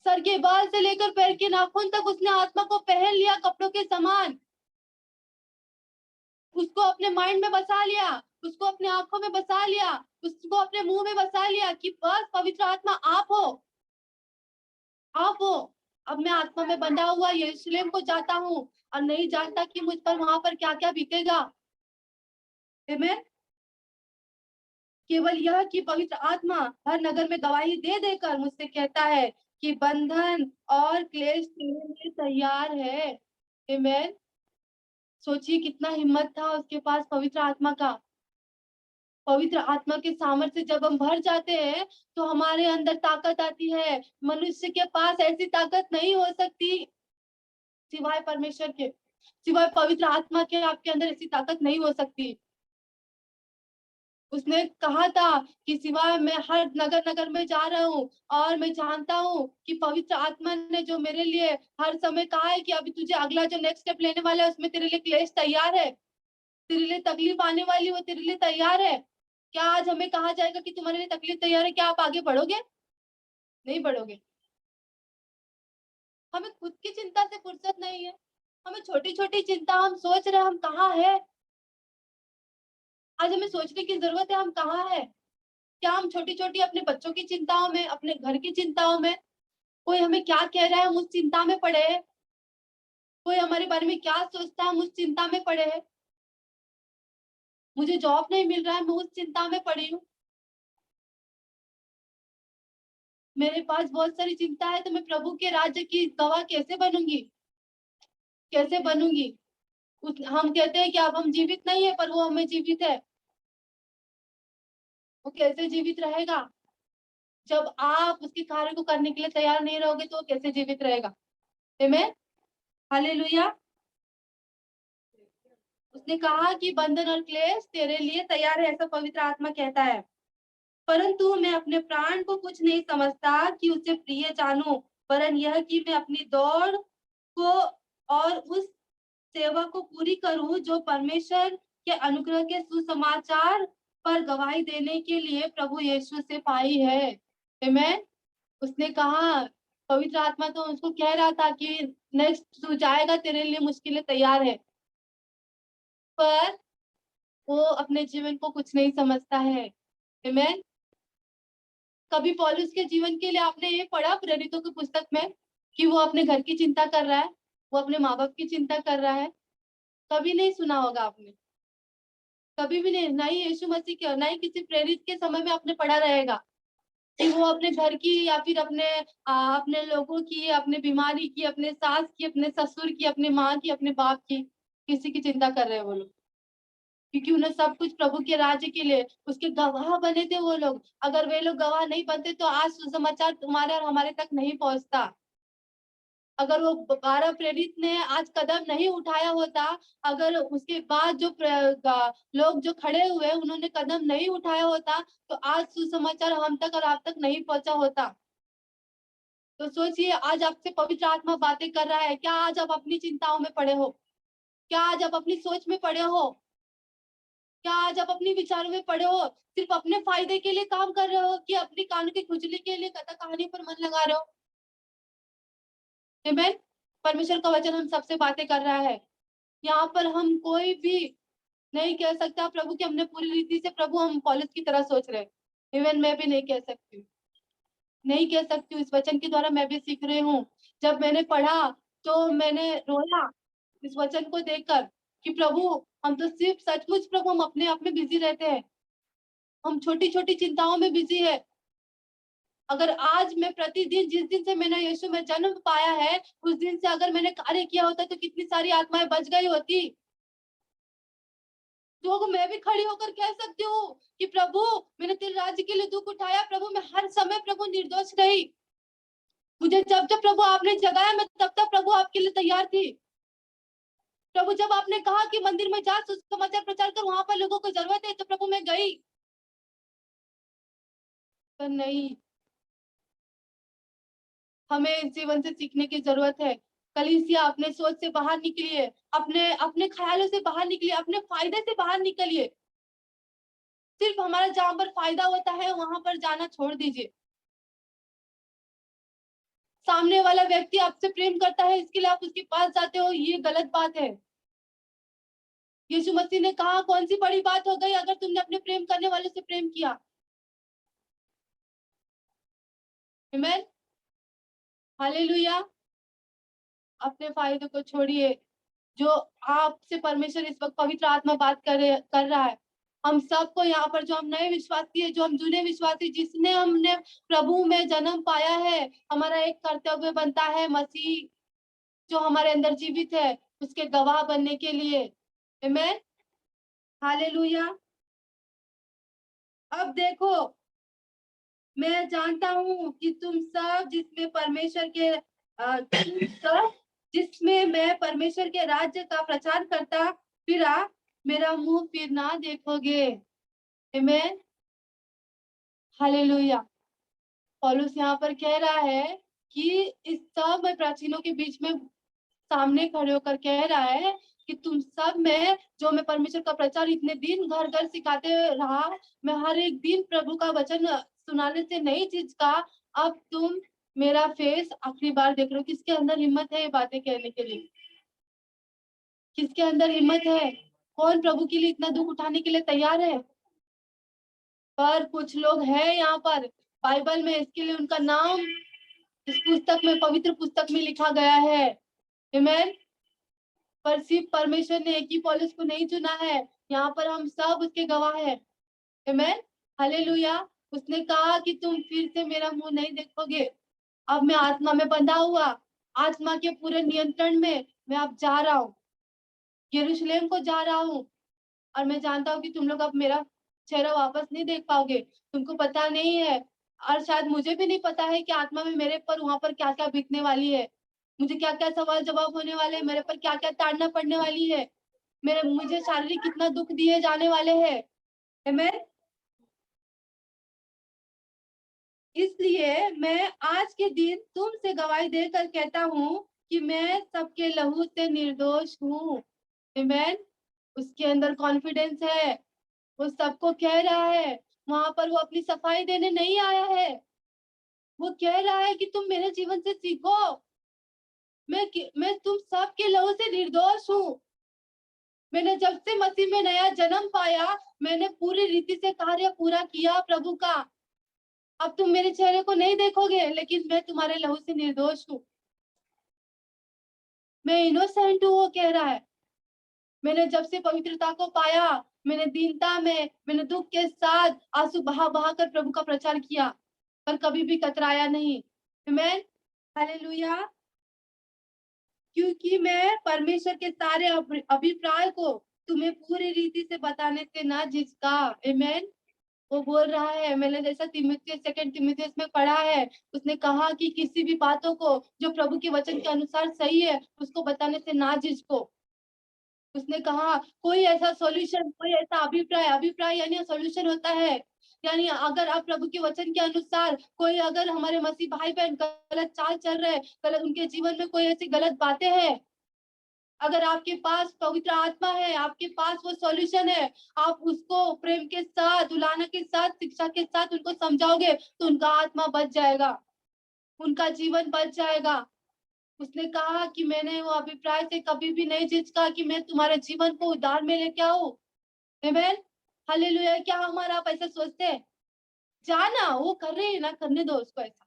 S1: सर के बाल से लेकर पैर के नाखून तक उसने आत्मा को पहन लिया कपड़ों के समान। उसको अपने माइंड में बसा लिया, उसको अपने आंखों में बसा लिया, उसको अपने मुंह में बसा लिया कि बस पवित्र आत्मा आप हो, आप हो। अब मैं आत्मा में बंधा हुआ यरूशलेम को जाता हूँ और नहीं जानता कि मुझ पर वहां पर क्या क्या बीतेगा। आमीन। केवल यह कि पवित्र आत्मा हर नगर में गवाही दे देकर मुझसे कहता है कि बंधन और क्लेश तेरे लिए तैयार है। आमेन। सोचिए कितना हिम्मत था उसके पास पवित्र आत्मा का। पवित्र आत्मा के सामर्थ्य जब हम भर जाते हैं तो हमारे अंदर ताकत आती है। मनुष्य के पास ऐसी ताकत नहीं हो सकती सिवाय परमेश्वर के, सिवाय पवित्र आत्मा के आपके अंदर ऐसी ताकत नहीं हो सकती। उसने कहा था कि सिवाय मैं हर नगर नगर में जा रहा हूँ और मैं जानता हूँ कि पवित्र आत्मा ने जो मेरे लिए हर समय कहा है कि अभी तुझे अगला जो नेक्स्ट स्टेप लेने वाला है उसमें तेरे लिए क्लेश तैयार है, तेरे लिए तकलीफ आने वाली वो तेरे लिए तैयार है। क्या आज हमें कहा जाएगा कि तुम्हारे लिए तकलीफ तैयार है, क्या आप आगे बढ़ोगे? नहीं बढ़ोगे। हमें खुद की चिंता से फुर्सत नहीं है। हमें छोटी छोटी चिंता, हम सोच रहे हैं हम कहाँ है। आज हमें सोचने की जरूरत है हम कहाँ है। क्या हम छोटी छोटी अपने बच्चों की चिंताओं में, अपने घर की चिंताओं में, कोई हमें क्या कह रहा है हम उस चिंता में पड़े हैं, कोई हमारे बारे में क्या सोचता है हम उस चिंता में पड़े हैं, मुझे जॉब नहीं मिल रहा है मैं उस चिंता में पड़ी हूँ, मेरे पास बहुत सारी चिंता है तो मैं प्रभु के राज्य की गवाह कैसे बनूंगी, कैसे बनूंगी। हम कहते हैं कि अब हम जीवित नहीं है पर वो हमें जीवित है। वो कैसे जीवित रहेगा? जब आप उसके कार्य को करने के लिए तैयार नहीं रहोगे तो वो कैसे जीवित रहेगा? आमीन। हालेलुया। उसने कहा कि बंधन और क्लेश तेरे लिए तैयार है, ऐसा पवित्र आत्मा कहता है। परंतु मैं अपने प्राण को कुछ नहीं समझता कि उसे प्रिय जानूं, वरन यह कि मैं अपनी दौड़ को और उस सेवा को पूरी करूं जो परमेश्वर के अनुग्रह के सुसमाचार पर गवाही देने के लिए प्रभु यीशु से पाई है। आमीन। उसने कहा, पवित्र आत्मा तो उसको कह रहा था कि नेक्स्ट तू जाएगा, तेरे लिए मुश्किलें तैयार है, पर वो अपने जीवन को कुछ नहीं समझता है। आमीन। कभी पौलुस के जीवन के लिए आपने ये पढ़ा प्रेरितों की पुस्तक में कि वो अपने घर की चिंता कर रहा है, वो अपने माँ बाप की चिंता कर रहा है? कभी नहीं सुना होगा आपने, कभी भी नहीं, ना ही यीशु मसीह के, ना ही किसी प्रेरित के समय में आपने पढ़ा रहेगा कि वो अपने घर की या फिर अपने लोगों की, अपने बीमारी की, अपने सास की, अपने ससुर की, अपने माँ की, अपने बाप की, किसी की चिंता कर रहे हैं वो लोग। क्योंकि उन्हें सब कुछ प्रभु के राज्य के लिए उसके गवाह बने थे वो लोग। अगर वे लोग गवाह नहीं बनते तो आज सुसमाचार तुम्हारे और हमारे तक नहीं पहुंचता। अगर वो 12 प्रेरित ने आज कदम नहीं उठाया होता, अगर उसके बाद जो लोग जो खड़े हुए उन्होंने कदम नहीं उठाया होता तो आज सुसमाचार हम तक और आप तक नहीं पहुंचा होता। तो सोचिए, आज आपसे पवित्र आत्मा बातें कर रहा है, क्या आज आप अपनी चिंताओं में पड़े हो? क्या आज आप अपनी सोच में पड़े हो? क्या आज आप अपनी विचारों में पड़े हो? सिर्फ अपने फायदे के लिए काम कर रहे हो कि अपनी कान की खुजली के लिए कथा कहानी पर मन लगा रहे हो? आमीन। परमेश्वर का वचन हम सबसे बातें कर रहा है। यहाँ पर हम कोई भी नहीं कह सकता प्रभु कि हमने पूरी रीति से प्रभु हम पौलुस की तरह सोच रहे। इवन मैं भी नहीं कह सकती हूँ, नहीं कह सकती हूँ। इस वचन के द्वारा मैं भी सीख रही हूँ। जब मैंने पढ़ा तो मैंने रोया इस वचन को देखकर कि प्रभु हम तो सिर्फ सचमुच प्रभु हम अपने आप में बिजी रहते हैं, हम छोटी छोटी चिंताओं में बिजी है। अगर आज मैं प्रतिदिन, जिस दिन से मैंने यीशु में जन्म पाया है उस दिन से अगर मैंने कार्य किया होता तो कितनी सारी आत्माएं बच गई होती। तो मैं भी खड़ी होकर कह सकती हूँ कि प्रभु मैंने तेरे राज्य के लिए दुख उठाया, प्रभु मैं हर समय प्रभु निर्दोष रही, मुझे जब जब प्रभु आपने जगाया मैं तब तक प्रभु आपके लिए तैयार थी। प्रभु जब आपने कहा कि मंदिर में जा सुसमाचार प्रचार कर, वहां पर लोगों को जरूरत है, तो प्रभु मैं गई। पर नहीं, हमें इस जीवन से सीखने की जरूरत है। कलीसिया अपने सोच से बाहर निकलिए, अपने अपने ख्यालों से बाहर निकलिए, अपने फायदे से बाहर निकलिए। सिर्फ हमारा जहां पर फायदा होता है वहां पर जाना छोड़ दीजिए। सामने वाला व्यक्ति आपसे प्रेम करता है इसके लिए आप उसके पास जाते हो, ये गलत बात है। यीशु मसीह ने कहा कौन सी बड़ी बात हो गई अगर तुमने अपने प्रेम करने वाले से प्रेम किया? आमीन। हालेलुया। अपने फायदे को छोड़िए। जो आपसे परमेश्वर इस वक्त पवित्र आत्मा बात कर रहा है, हम सबको यहाँ पर, जो हम नए विश्वासी है, जो हम जुने विश्वासी, जिसने हमने प्रभु में जन्म पाया है, हमारा एक कर्तव्य बनता है मसीह जो हमारे अंदर जीवित है उसके गवाह बनने के लिए। आमेन, हालेलुया। अब देखो, मैं जानता हूँ कि तुम सब जिसमें परमेश्वर के तुम सब जिसमें मैं परमेश्वर के राज्य का प्रचार करता फिरा, मेरा मुंह फिर ना देखोगे। आमेन, हालेलुया। पौलुस यहाँ पर कह रहा है कि इस सब प्राचीनों के बीच में सामने खड़े होकर कह रहा है कि तुम सब में जो मैं परमेश्वर का प्रचार इतने दिन घर घर सिखाते रहा, मैं हर एक दिन प्रभु का वचन सुनाने से नहीं झिझका, अब तुम मेरा फेस आखिरी बार देख रहे हो। किसके अंदर हिम्मत है ये बातें कहने के लिए? किसके अंदर हिम्मत है? कौन प्रभु के लिए इतना दुख उठाने के लिए तैयार है? पर कुछ लोग हैं यहाँ पर बाइबल में, इसके लिए उनका नाम इस पुस्तक में, पवित्र पुस्तक में लिखा गया है। आमेन। पर सिर्फ परमेश्वर ने एक ही पौलुस को नहीं चुना है, यहाँ पर हम सब उसके गवाह हैं। आमेन, हालेलुया। उसने कहा कि तुम फिर से मेरा मुंह नहीं देखोगे। अब मैं आत्मा में बंधा हुआ, आत्मा के पूरे नियंत्रण में मैं अब जा रहा हूँ, यरूशलेम को जा रहा हूँ। और मैं जानता हूँ कि तुम लोग अब मेरा चेहरा वापस नहीं देख पाओगे, तुमको पता नहीं है, और शायद मुझे भी नहीं पता है कि आत्मा में मेरे पर वहां पर क्या क्या बीतने वाली है, मुझे क्या क्या सवाल जवाब होने वाले हैं, मेरे पर क्या क्या ताड़ना पड़ने वाली है, मुझे शारीरिक कितना दुख दिए जाने वाले हैं। आमेन। इसलिए मैं आज के दिन तुमसे गवाही देकर कहता हूँ कि मैं सबके लहू से निर्दोष हूँ। आमेन। उसके अंदर कॉन्फिडेंस है, वो सबको कह रहा है, वहां पर वो अपनी सफाई देने नहीं आया है, वो कह रहा है कि तुम मेरे जीवन से सीखो, मैं तुम सबके लहू से निर्दोष हूँ। मैंने जब से मसीह में नया जन्म पाया, मैंने पूरी रीति से कार्य पूरा किया प्रभु का। अब तुम मेरे चेहरे को नहीं देखोगे, लेकिन मैं तुम्हारे लहू से निर्दोष हूँ, मैं इनोसेंट हूँ, वो कह रहा है। मैंने जब से पवित्रता को पाया, मैंने दीनता में, मैंने दुख के साथ आंसू बहा बहा कर प्रभु का प्रचार किया, पर कभी भी कतराया नहीं। आमेन, हालेलुया। क्योंकि मैं परमेश्वर के सारे अभिप्राय को तुम्हें पूरी रीति से बताने से ना झिझका। आमेन। वो बोल रहा है, मैंने जैसा तिमुथियुस, सेकंड तिमुथियुस में पढ़ा है, उसने कहा कि किसी भी बातों को जो प्रभु के वचन के अनुसार सही है उसको बताने से ना झिझको। उसने कहा कोई ऐसा सॉल्यूशन, कोई ऐसा अभिप्राय, अभिप्राय यानी सॉल्यूशन होता है, यानी अगर आप प्रभु के वचन के अनुसार, कोई अगर हमारे मसीह भाई बहन गलत चाल चल रहे हैं, गलत उनके जीवन में कोई ऐसी गलत बातें हैं, अगर आपके पास पवित्र आत्मा है, आपके पास वो सॉल्यूशन है, आप उसको प्रेम के साथ, उलाना के साथ, शिक्षा के साथ उनको समझाओगे तो उनका आत्मा बच जाएगा, उनका जीवन बच जाएगा। उसने कहा कि मैंने वो अभिप्राय से कभी भी नहीं झिझका कि मैं तुम्हारे जीवन को उद्धार में लेके आऊं। आमेन, हालेलुया। क्या हमारा आप ऐसा सोचते हैं? जाना, वो कर रहे हैं ना, करने दो उसको ऐसा,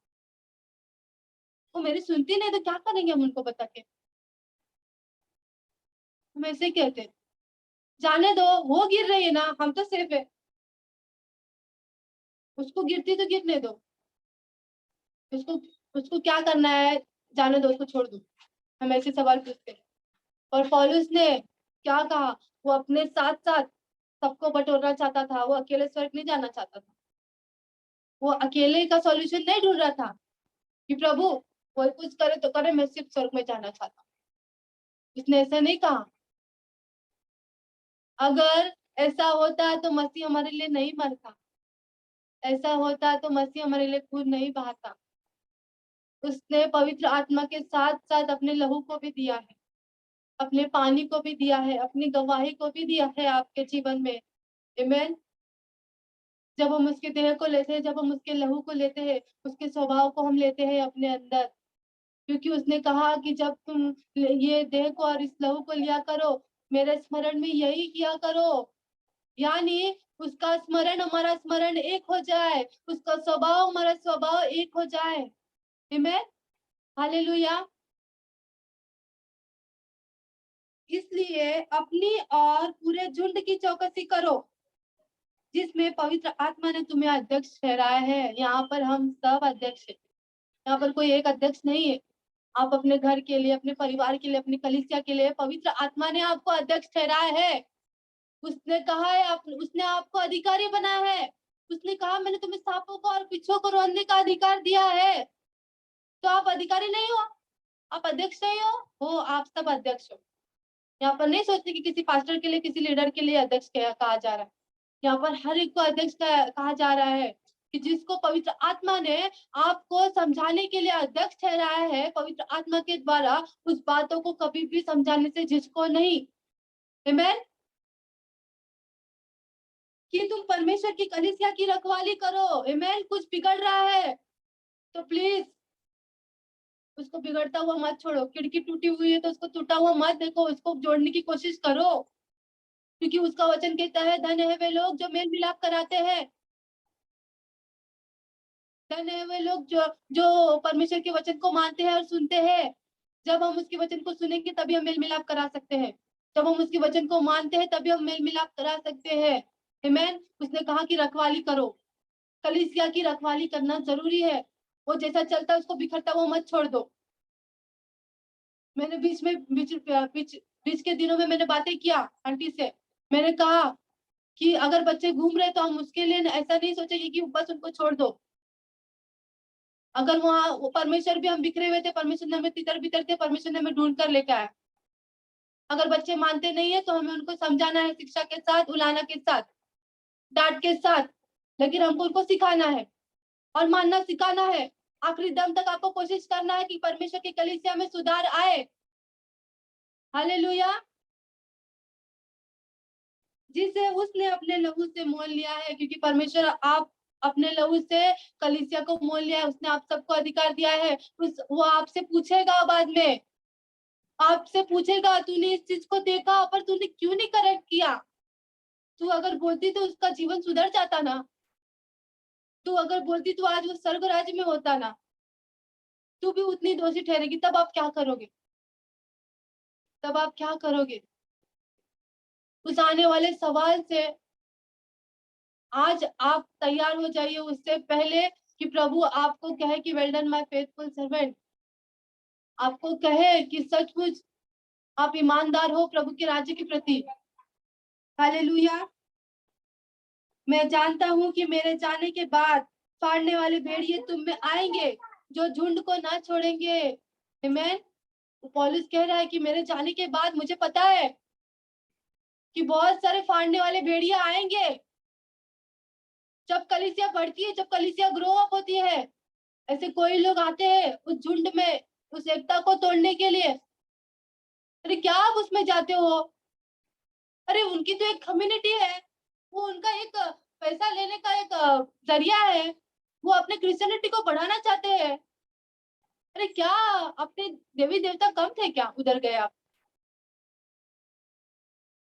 S1: वो मेरी सुनती नहीं तो क्या करेंगे हम उनको बता के? हम ऐसे ही कहते हैं, जाने दो, वो गिर रही है ना, हम तो सेफ है, उसको गिरती तो गिरने दो, उसको उसको क्या करना है, जाने दो, उसको छोड़ दो। हम ऐसे सवाल पूछते हैं। और पौलुस ने क्या कहा? वो अपने साथ साथ सबको बटोरना चाहता था, वो अकेले स्वर्ग नहीं जाना चाहता था, वो अकेले का सॉल्यूशन नहीं ढूंढ रहा था कि प्रभु कोई कुछ करे तो करे, मैं सिर्फ स्वर्ग में जाना चाहता हूँ। उसने ऐसा नहीं कहा। अगर ऐसा होता तो मसीह हमारे लिए नहीं मरता, ऐसा होता तो मसीह हमारे लिए खून नहीं बहाता। उसने पवित्र आत्मा के साथ साथ अपने लहू को भी दिया है, अपने पानी को भी दिया है, अपनी गवाही को भी दिया है आपके जीवन में। आमेन। जब हम उसके देह को लेते हैं, जब हम उसके लहू को लेते हैं, उसके स्वभाव को हम लेते हैं अपने अंदर, क्योंकि उसने कहा कि जब तुम ये देह को और इस लहू को लिया करो, मेरे स्मरण में यही किया करो, यानी उसका स्मरण हमारा स्मरण एक हो जाए, उसका स्वभाव हमारा स्वभाव एक हो जाए। आमेन, हालेलुया। इसलिए अपनी और पूरे झुंड की चौकसी करो, जिसमें पवित्र आत्मा ने तुम्हें अध्यक्ष ठहराया है। यहाँ पर हम सब अध्यक्ष हैं, यहाँ पर कोई एक अध्यक्ष नहीं है। आप अपने घर के लिए, अपने परिवार के लिए, अपनी कलीसिया के लिए पवित्र आत्मा ने आपको अध्यक्ष ठहराया है। उसने कहा है उसने आपको अधिकारी बनाया है। उसने कहा मैंने तुम्हें सांपों को और बिच्छुओं को रौंदने का अधिकार दिया है। तो आप अधिकारी नहीं हो, आप अध्यक्ष नहीं हो, आप सब अध्यक्ष हो। यहाँ पर नहीं सोचते कि किसी पास्टर के लिए, किसी लीडर के लिए अध्यक्ष कहा जा रहा है। यहाँ पर हर एक को अध्यक्ष कहा जा रहा है कि जिसको पवित्र आत्मा ने आपको समझाने के लिए अध्यक्ष ठहराया है, पवित्र आत्मा के द्वारा उस बातों को कभी भी समझाने से झिझको नहीं। आमीन। कि तुम परमेश्वर की कलीसिया की रखवाली करो। आमीन। कुछ बिगड़ रहा है तो प्लीज उसको बिगड़ता हुआ मत छोड़ो। खिड़की टूटी हुई है तो उसको टूटा हुआ मत देखो, उसको जोड़ने की कोशिश करो, क्योंकि उसका वचन कहता है धन्य है वे लोग जो मेल मिलाप कराते हैं। धन्य है वे लोग जो जो परमेश्वर के वचन को मानते हैं और सुनते हैं। जब हम उसके वचन को सुनेंगे तभी हम मेल मिलाप करा सकते हैं। जब हम उसके वचन को मानते हैं तभी हम मेल मिलाप करा सकते हैं। आमीन। उसने कहा कि रखवाली करो, कलीसिया की रखवाली करना जरूरी है। वो जैसा चलता है उसको बिखरता हुआ मत छोड़ दो। मैंने बीच के दिनों में मैंने बातें किया आंटी से। मैंने कहा कि अगर बच्चे घूम रहे तो हम उसके लिए ऐसा नहीं सोचेंगे कि बस उनको छोड़ दो। अगर वहां परमेश्वर भी हम बिखरे हुए थे, परमेश्वर ने हमें तितर बितर थे, परमेश्वर ने हमें ढूंढ कर लेके आया। अगर बच्चे मानते नहीं है तो हमें उनको समझाना है, शिक्षा के साथ, उलाना के साथ, डांट के साथ, लेकिन हमको उनको सिखाना है और मानना सिखाना है। आखिरी दम तक आपको कोशिश करना है कि परमेश्वर की कलीसिया में सुधार आए। हालेलुया। जिसे उसने अपने लहू से मोल लिया है, क्योंकि परमेश्वर आप अपने लहू से कलीसिया को मोल लिया है। उसने आप सबको अधिकार दिया है। वो आपसे पूछेगा बाद में, आपसे पूछेगा तूने इस चीज को देखा पर तूने क्यों नहीं करेक्ट किया। तू अगर बोलती तो उसका जीवन सुधर जाता ना। तू अगर बोलती तो आज वो स्वर्ग राज्य में होता ना। तू भी उतनी दोषी ठहरेगी। तब आप क्या करोगे? तब आप क्या करोगे? उस आने वाले सवाल से आज आप तैयार हो जाइए, उससे पहले कि प्रभु आपको कहे कि well done my faithful servant. आपको कहे कि सचमुच आप ईमानदार हो प्रभु के राज्य के प्रति। हालेलुया। मैं जानता हूँ कि मेरे जाने के बाद फाड़ने वाले भेड़िए तुम में आएंगे जो झुंड को ना छोड़ेंगे। आमीन। पौलुस कह रहा है कि मेरे जाने के बाद मुझे पता है कि बहुत सारे फाड़ने वाले भेड़िए आएंगे। जब कलीसिया बढ़ती है, जब कलीसिया ग्रो अप होती है, ऐसे कोई लोग आते हैं उस झुंड में, उस एकता को तोड़ने के लिए। अरे क्या आप उसमें जाते हो? अरे उनकी तो एक कम्युनिटी है, वो उनका एक पैसा लेने का एक जरिया है। वो अपने क्रिश्चियनिटी को बढ़ाना चाहते हैं। अरे क्या अपने देवी देवता कम थे क्या उधर गए आप?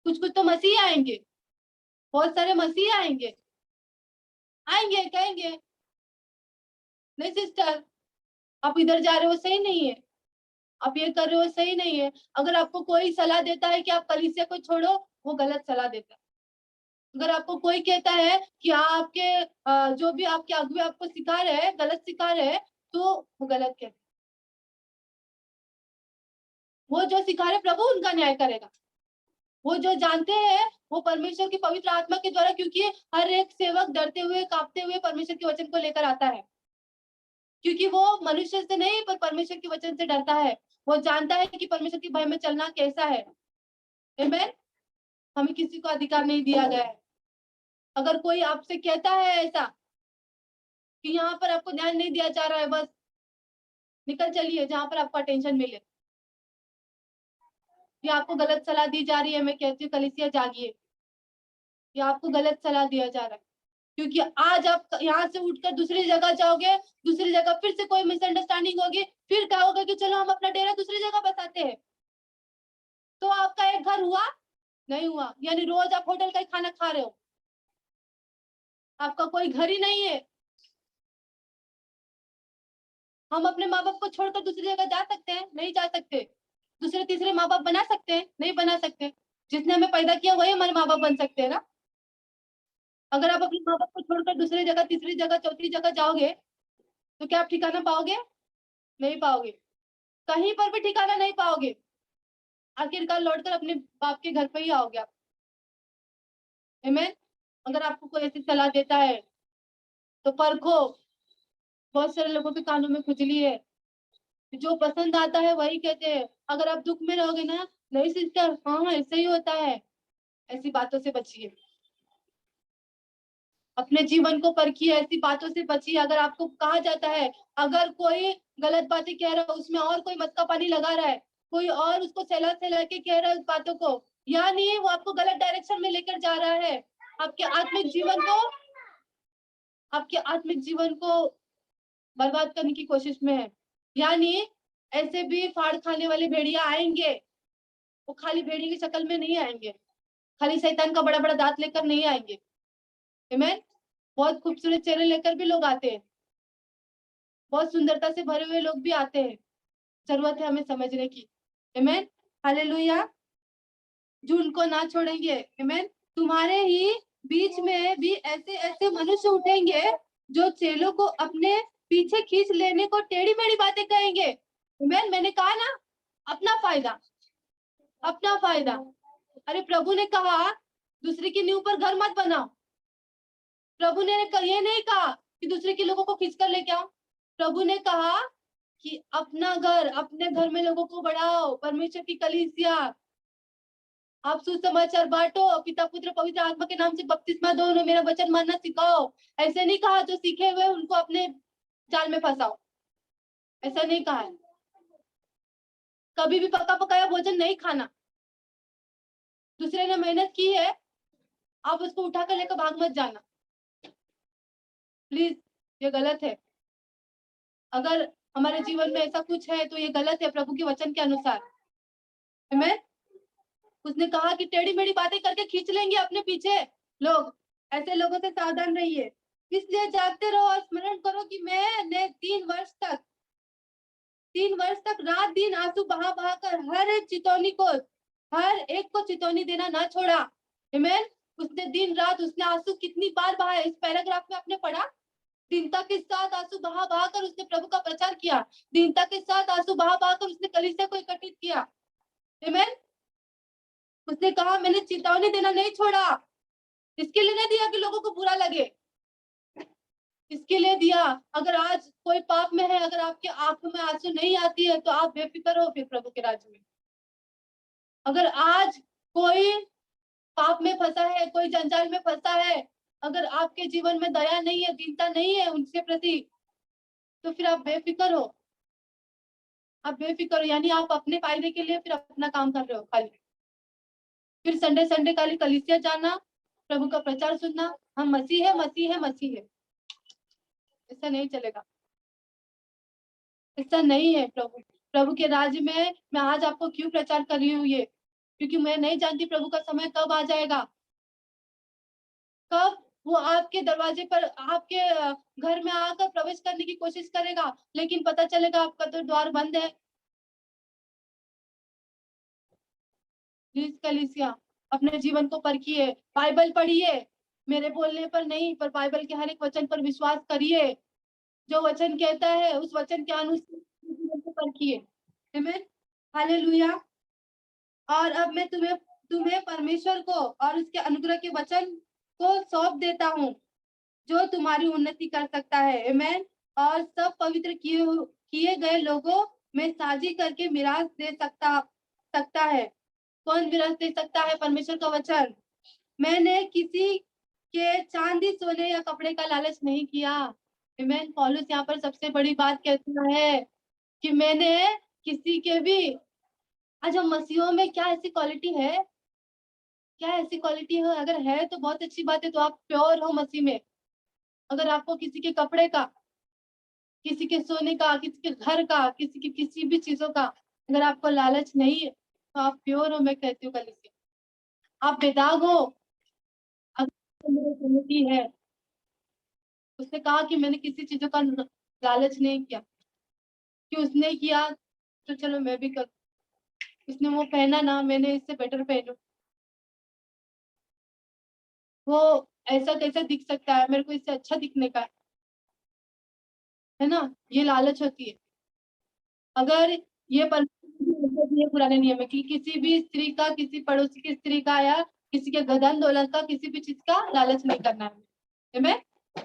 S1: कुछ कुछ तो मसीह आएंगे, बहुत सारे मसीह आएंगे। आएंगे कहेंगे नहीं सिस्टर, आप इधर जा रहे हो सही नहीं है, आप ये कर रहे हो सही नहीं है। अगर आपको कोई सलाह देता है कि आप कलीसिया को छोड़ो, वो गलत सलाह देता है। अगर आपको कोई कहता है कि आपके जो भी आपके अगुवे आपको सिखा रहे हैं गलत सिखा रहे हैं, तो वो गलत कहते हैं। वो जो सिखा रहे प्रभु उनका न्याय करेगा। वो जो जानते हैं वो परमेश्वर की पवित्र आत्मा के द्वारा, क्योंकि हर एक सेवक डरते हुए कांपते हुए परमेश्वर के वचन को लेकर आता है, क्योंकि वो मनुष्य से नहीं पर परमेश्वर के वचन से डरता है। वो जानता है कि परमेश्वर की भय में चलना कैसा है। आमीन। हमें किसी को अधिकार नहीं दिया गया है। अगर कोई आपसे कहता है ऐसा कि यहाँ पर आपको ध्यान नहीं दिया जा रहा है, बस निकल चलिए जहां पर आपको अटेंशन मिले, या आपको गलत सलाह दी जा रही है, मैं कहती हूँ कलीसिया जागिए, या आपको गलत सलाह दिया जा रहा है। क्योंकि आज आप यहाँ से उठकर दूसरी जगह जाओगे, दूसरी जगह फिर से कोई मिसअंडरस्टैंडिंग होगी, फिर क्या होगा कि चलो हम अपना डेरा दूसरी जगह बसाते हैं। तो आपका एक घर हुआ नहीं हुआ, यानी रोज आप होटल का ही खाना खा रहे हो, आपका कोई घर ही नहीं है। हम अपने माँ बाप को छोड़कर दूसरी जगह जा सकते हैं? नहीं जा सकते। दूसरे तीसरे माँ बाप बना सकते हैं? नहीं बना सकते। जिसने हमें पैदा किया वही हमारे माँ बाप बन सकते हैं ना। अगर आप अपने माँ बाप को छोड़कर दूसरी जगह, तीसरी जगह, चौथी जगह जाओगे तो क्या आप ठिकाना पाओगे? नहीं पाओगे, कहीं पर भी ठिकाना नहीं पाओगे। आखिरकार लौटकर अपने बाप के घर पे ही आओगे आप। आमीन। अगर आपको कोई ऐसी सलाह देता है तो परखो। बहुत सारे लोगों के कानों में खुजली है, जो पसंद आता है वही कहते हैं। अगर आप दुख में रहोगे ना, नहीं सिस्टर, हाँ ऐसे ही होता है, ऐसी बातों से बचिए। अपने जीवन को परखिए, ऐसी बातों से बचिए। अगर आपको कहा जाता है, अगर कोई गलत बातें कह रहा है, उसमें और कोई मत का पानी लगा रहा है, कोई और उसको सहला सहला के कह रहा है उस बातों को, यानी वो आपको गलत डायरेक्शन में लेकर जा रहा है, आपके आत्मिक जीवन को, आपके आत्मिक जीवन को बर्बाद करने की कोशिश में है। यानी ऐसे भी फाड़ खाने वाले भेड़िया आएंगे। वो खाली भेड़िए की शक्ल में नहीं आएंगे, खाली शैतान का बड़ा बड़ा दांत लेकर नहीं आएंगे। आमीन। बहुत खूबसूरत चेहरे लेकर भी लोग आते हैं, बहुत सुंदरता से भरे हुए लोग भी आते हैं। जरूरत है हमें समझने की। आमीन। हालेलुया। जो उनको ना छोड़ेंगे। आमीन। तुम्हारे ही बीच में भी ऐसे ऐसे मनुष्य उठेंगे जो चेलों को अपने पीछे खींच लेने को टेढ़ी मेढ़ी बातें कहेंगे। आमीन। मैंने कहा ना, अपना फायदा, अपना फायदा। अरे प्रभु ने कहा दूसरे की नींव पर घर मत बनाओ। प्रभु ने ये नहीं कहा कि दूसरे के लोगों को खींच कर लेके आओ। प्रभु ने कहा कि अपना घर, अपने घर में लोगों को बढ़ाओ, परमेश्वर की कलीसिया, आप सुसमाचार बांटो, पिता पुत्र पवित्र आत्मा के नाम से बपतिस्मा दो, उन्हें मेरा वचन मानना सिखाओ। ऐसे नहीं कहा जो सीखे हुए उनको अपने जाल में फंसाओ, ऐसा नहीं कहा है। कभी भी पका पकाया भोजन नहीं खाना। दूसरे ने मेहनत की है, आप उसको उठा कर लेकर भाग मत जाना, प्लीज, ये गलत है। अगर हमारे जीवन में ऐसा कुछ है तो ये गलत है प्रभु के वचन के अनुसार। आमीन। उसने कहा कि टेढ़ी मेढ़ी बातें करके खींच लेंगे अपने पीछे लोग, ऐसे लोगों से सावधान रहिए। इसलिए जागते रहो और स्मरण करो कि मैंने 3 वर्ष तक रात दिन आंसू बहा बहा कर हर एक को चितौनी देना ना छोड़ा। आमीन। उसने दिन रात, उसने आंसू कितनी बार बहाए, इस पैराग्राफ में आपने पढ़ा। दीनता के साथ आंसू बहा बहा कर उसने प्रभु का प्रचार किया। दीनता के साथ आंसू बहा बहा कर उसने कलीसिया को एकत्रित किया। आमीन। उसने कहा मैंने चेतावनी देना नहीं छोड़ा। इसके लिए नहीं दिया कि लोगों को बुरा लगे, इसके लिए दिया। अगर आज कोई पाप में है, अगर आपके आंखों में आंसू नहीं आती है तो आप बेफिक्र हो फिर प्रभु के राज्य में। अगर आज कोई पाप में फंसा है, कोई जंजाल में फंसा है, अगर आपके जीवन में दया नहीं है, दीनता नहीं है उनके प्रति, तो फिर आप बेफिक्र हो। आप बेफिक्र हो, यानी आप अपने फायदे के लिए फिर अपना काम कर रहे हो खाली। फिर संडे संडे खाली कलीसिया जाना, प्रभु का प्रचार सुनना, हम मसीह है, मसीह है, मसीह है। ऐसा नहीं चलेगा, ऐसा नहीं है। प्रभु प्रभु के राज्य में मैं आज आपको क्यों प्रचार कर रही हूँ ये, क्योंकि मैं नहीं जानती प्रभु का समय कब आ जाएगा, कब वो आपके दरवाजे पर, आपके घर में आकर प्रवेश करने की कोशिश करेगा, लेकिन पता चलेगा आपका तो द्वार बंद है। प्लीज कलीसिया, अपने जीवन को परखिए, बाइबल पढ़िए, मेरे बोलने पर नहीं पर बाइबल के हर एक वचन पर विश्वास करिए। जो वचन कहता है उस वचन के अनुसार जीवन को परखिए। आमीन। हालेलुया। और अब मैं तुम्हें तुम्हें परमेश्वर को और उसके अनुग्रह के वचन को सौंप देता हूँ, जो तुम्हारी उन्नति कर सकता है। आमीन। और सब पवित्र किए गए लोगों में साझी करके मिरास दे सकता सकता है। कौन विरासत दे सकता है? परमेश्वर का वचन। मैंने किसी के चांदी सोने या कपड़े का लालच नहीं किया। आमीन। पौलुस यहाँ पर सबसे बड़ी बात कहता है कि मैंने किसी के भी, आज हम मसीहों में क्या ऐसी क्वालिटी है, क्या ऐसी क्वालिटी है? अगर है तो बहुत अच्छी बात है, तो आप प्योर हो मसीह में। अगर आपको किसी के कपड़े का, किसी के सोने का, किसी के घर का, किसी की किसी भी चीजों का अगर आपको लालच नहीं है तो आप प्योर हो, मैं कहती हूँ कल से आप बेदाग हो। अगर मेरी कमिटी है, उसने कहा कि मैंने किसी चीजों का लालच नहीं किया, कि उसने किया तो चलो मैं भी कर, उसने वो पहना ना, मैंने इससे बेटर पहनू। वो ऐसा कैसा दिख सकता है, मेरे को इससे अच्छा दिखने का है ना, ये लालच होती है। अगर ये ये पुराने नियम है कि किसी भी स्त्री का, किसी पड़ोसी की स्त्री का या किसी के धन दौलत का, किसी भी चीज का लालच नहीं करना है। आमीन,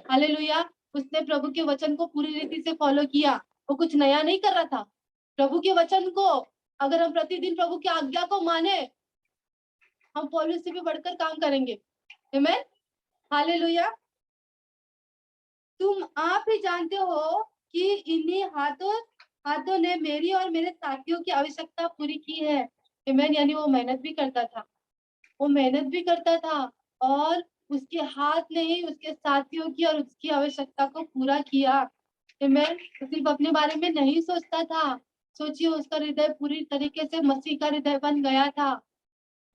S1: हालेलुया। उसने प्रभु के वचन को पूरी रीति से फॉलो किया, वो कुछ नया नहीं कर रहा था। प्रभु के वचन को अगर हम प्रतिदिन प्रभु की आज्ञा को माने, हम पौलुस से भी बढ़कर काम करेंगे। आमीन, हालेलुया। तुम आप ही जानते हो कि इन्हीं हाथों हाथों ने मेरी और मेरे साथियों की आवश्यकता पूरी की है। आमीन, यानी वो मेहनत भी करता था, वो मेहनत भी करता था, और उसके हाथ ने ही उसके साथियों की और उसकी आवश्यकता को पूरा किया। आमीन, सिर्फ अपने बारे में नहीं सोचता था। सोचिए, उसका हृदय पूरी तरीके से मसीह का हृदय बन गया था,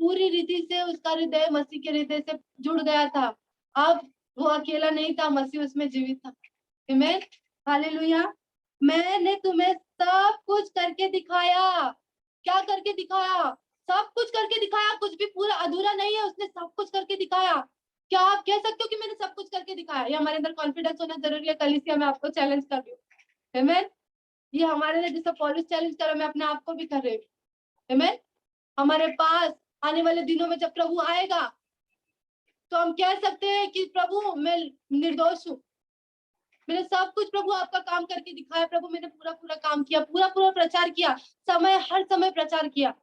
S1: पूरी रीति से उसका हृदय मसीह के हृदय से जुड़ गया था। अब वो अकेला नहीं था, मसीह उसमें जीवित था। आमीन, हालेलुया। मैंने तुम्हें सब कुछ करके दिखाया। क्या करके दिखाया? सब कुछ करके दिखाया, कुछ भी पूरा अधूरा नहीं है, उसने सब कुछ करके दिखाया। क्या आप कह सकते हो कि मैंने सब कुछ करके दिखाया? ये हमारे अंदर कॉन्फिडेंस होना जरूरी है। कलीसिया मैं आपको चैलेंज कर रही हूँ। आमीन, ये हमारे लिए जैसे पौलुस चैलेंज कर रहा है, मैं अपने आप को भी कर रही हूँ। आमीन, हमारे पास आने वाले दिनों में जब प्रभु आएगा तो हम कह सकते हैं कि प्रभु मैं निर्दोष हूँ, मैंने सब कुछ प्रभु आपका काम करके दिखाया। प्रभु मैंने पूरा पूरा काम किया, पूरा पूरा प्रचार किया, समय हर समय प्रचार किया,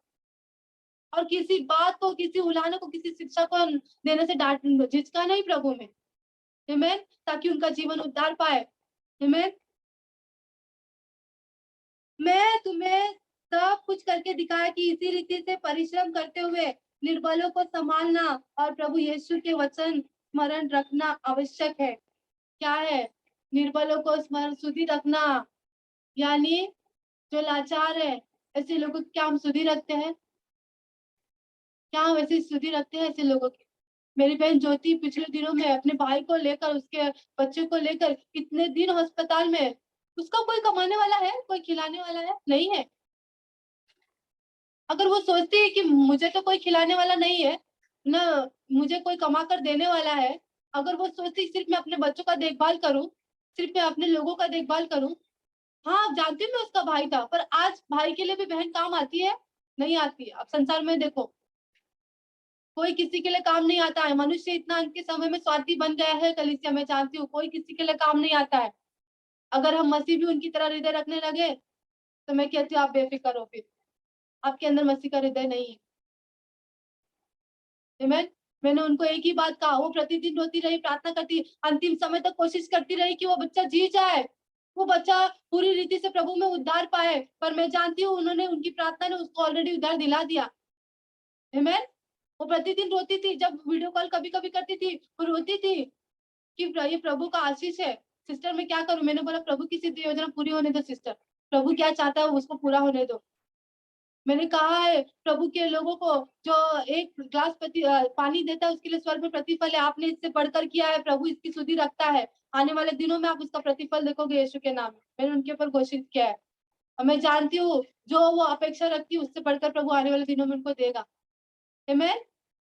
S1: और किसी बात को, किसी उलाहने को, किसी शिक्षा को देने से डांट झिझका नहीं प्रभु में। आमीन, ताकि उनका जीवन उद्धार पाए। आमीन, मैं तुम्हें सब कुछ करके दिखाया कि इसी रीति से परिश्रम करते हुए निर्बलों को संभालना और प्रभु यीशु के वचन स्मरण रखना आवश्यक है। क्या है? निर्बलों को स्मरण सुधि रखना, यानी जो लाचार है, ऐसे लोगों की क्या हम सुधि रखते हैं? क्या हम ऐसी सुधि रखते हैं ऐसे लोगों की? मेरी बहन ज्योति पिछले दिनों में अपने भाई को लेकर, उसके बच्चे को लेकर कितने दिन अस्पताल में, उसका कोई कमाने वाला है, कोई खिलाने वाला है? नहीं है। अगर वो सोचती है कि मुझे तो कोई खिलाने वाला नहीं है ना, मुझे कोई कमा कर देने वाला है, अगर वो सोचती सिर्फ मैं अपने बच्चों का देखभाल करूं, सिर्फ मैं अपने लोगों का देखभाल करूं, हाँ जानती हूँ मैं उसका भाई था, पर आज भाई के लिए भी बहन काम आती है? नहीं आती है। अब संसार में देखो, कोई किसी के लिए काम नहीं आता है। मनुष्य इतना अंत समय में स्वार्थी बन गया है। कलीसिया मैं जानती हूँ, कोई किसी के लिए काम नहीं आता है। अगर हम मसीह भी उनकी तरह हृदय रखने लगे तो मैं कहती हूँ आप बेफिक्र हो, फिर आपके अंदर मसीह का हृदय नहीं है। आमीन, मैंने उनको एक ही बात कहा, वो प्रतिदिन रोती रही, प्रार्थना करती, अंतिम समय तक कोशिश करती रही कि वो बच्चा जी जाए, वो बच्चा पूरी रीति से प्रभु में उद्धार पाए। पर मैं जानती हूँ उन्होंने, उनकी प्रार्थना ने उसको ऑलरेडी उद्धार दिला दिया। आमीन, वो प्रतिदिन रोती थी, जब वीडियो कॉल कभी कभी करती थी वो रोती थी कि ये प्रभु का आशीष है। सिस्टर मैं क्या करूं? मैंने बोला प्रभु की सिद्ध योजना पूरी होने दो सिस्टर, प्रभु क्या चाहता है उसको पूरा होने दो। मैंने कहा है प्रभु के लोगों को, जो एक ग्लास पानी देता है उसके लिए स्वर्ग में प्रतिफल है, आपने इससे बढ़कर किया है, प्रभु इसकी सुधि रखता है। आने वाले दिनों में आप उसका प्रतिफल देखोगे यीशु के नाम में। मैंने उनके ऊपर घोषित किया है, और मैं जानती हूँ जो वो अपेक्षा रखती है उससे बढ़कर प्रभु आने वाले दिनों में उनको देगा। आमीन,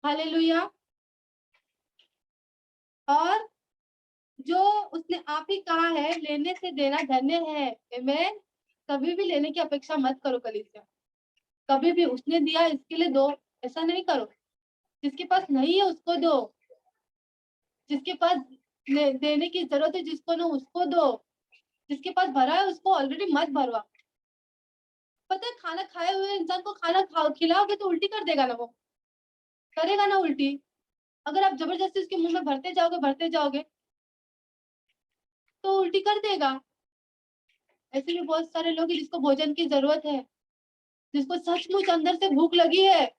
S1: हालेलुया। और जो उसने आप ही कहा है, लेने से देना धन्य है। आमीन, कभी भी लेने की अपेक्षा मत करो कलीसिया, कभी भी उसने दिया इसके लिए दो, ऐसा नहीं करो। जिसके पास नहीं है उसको दो, जिसके पास देने की जरूरत है जिसको ना उसको दो, जिसके पास भरा है उसको ऑलरेडी मत भरवा। पता है, खाना खाए हुए इंसान को खाना खिलाओगे तो उल्टी कर देगा ना, वो करेगा ना उल्टी। अगर आप जबरदस्ती उसके मुंह में भरते जाओगे तो उल्टी कर देगा। ऐसे भी बहुत सारे लोग हैं जिसको भोजन की जरूरत है, जिसको सचमुच अंदर से भूख लगी है,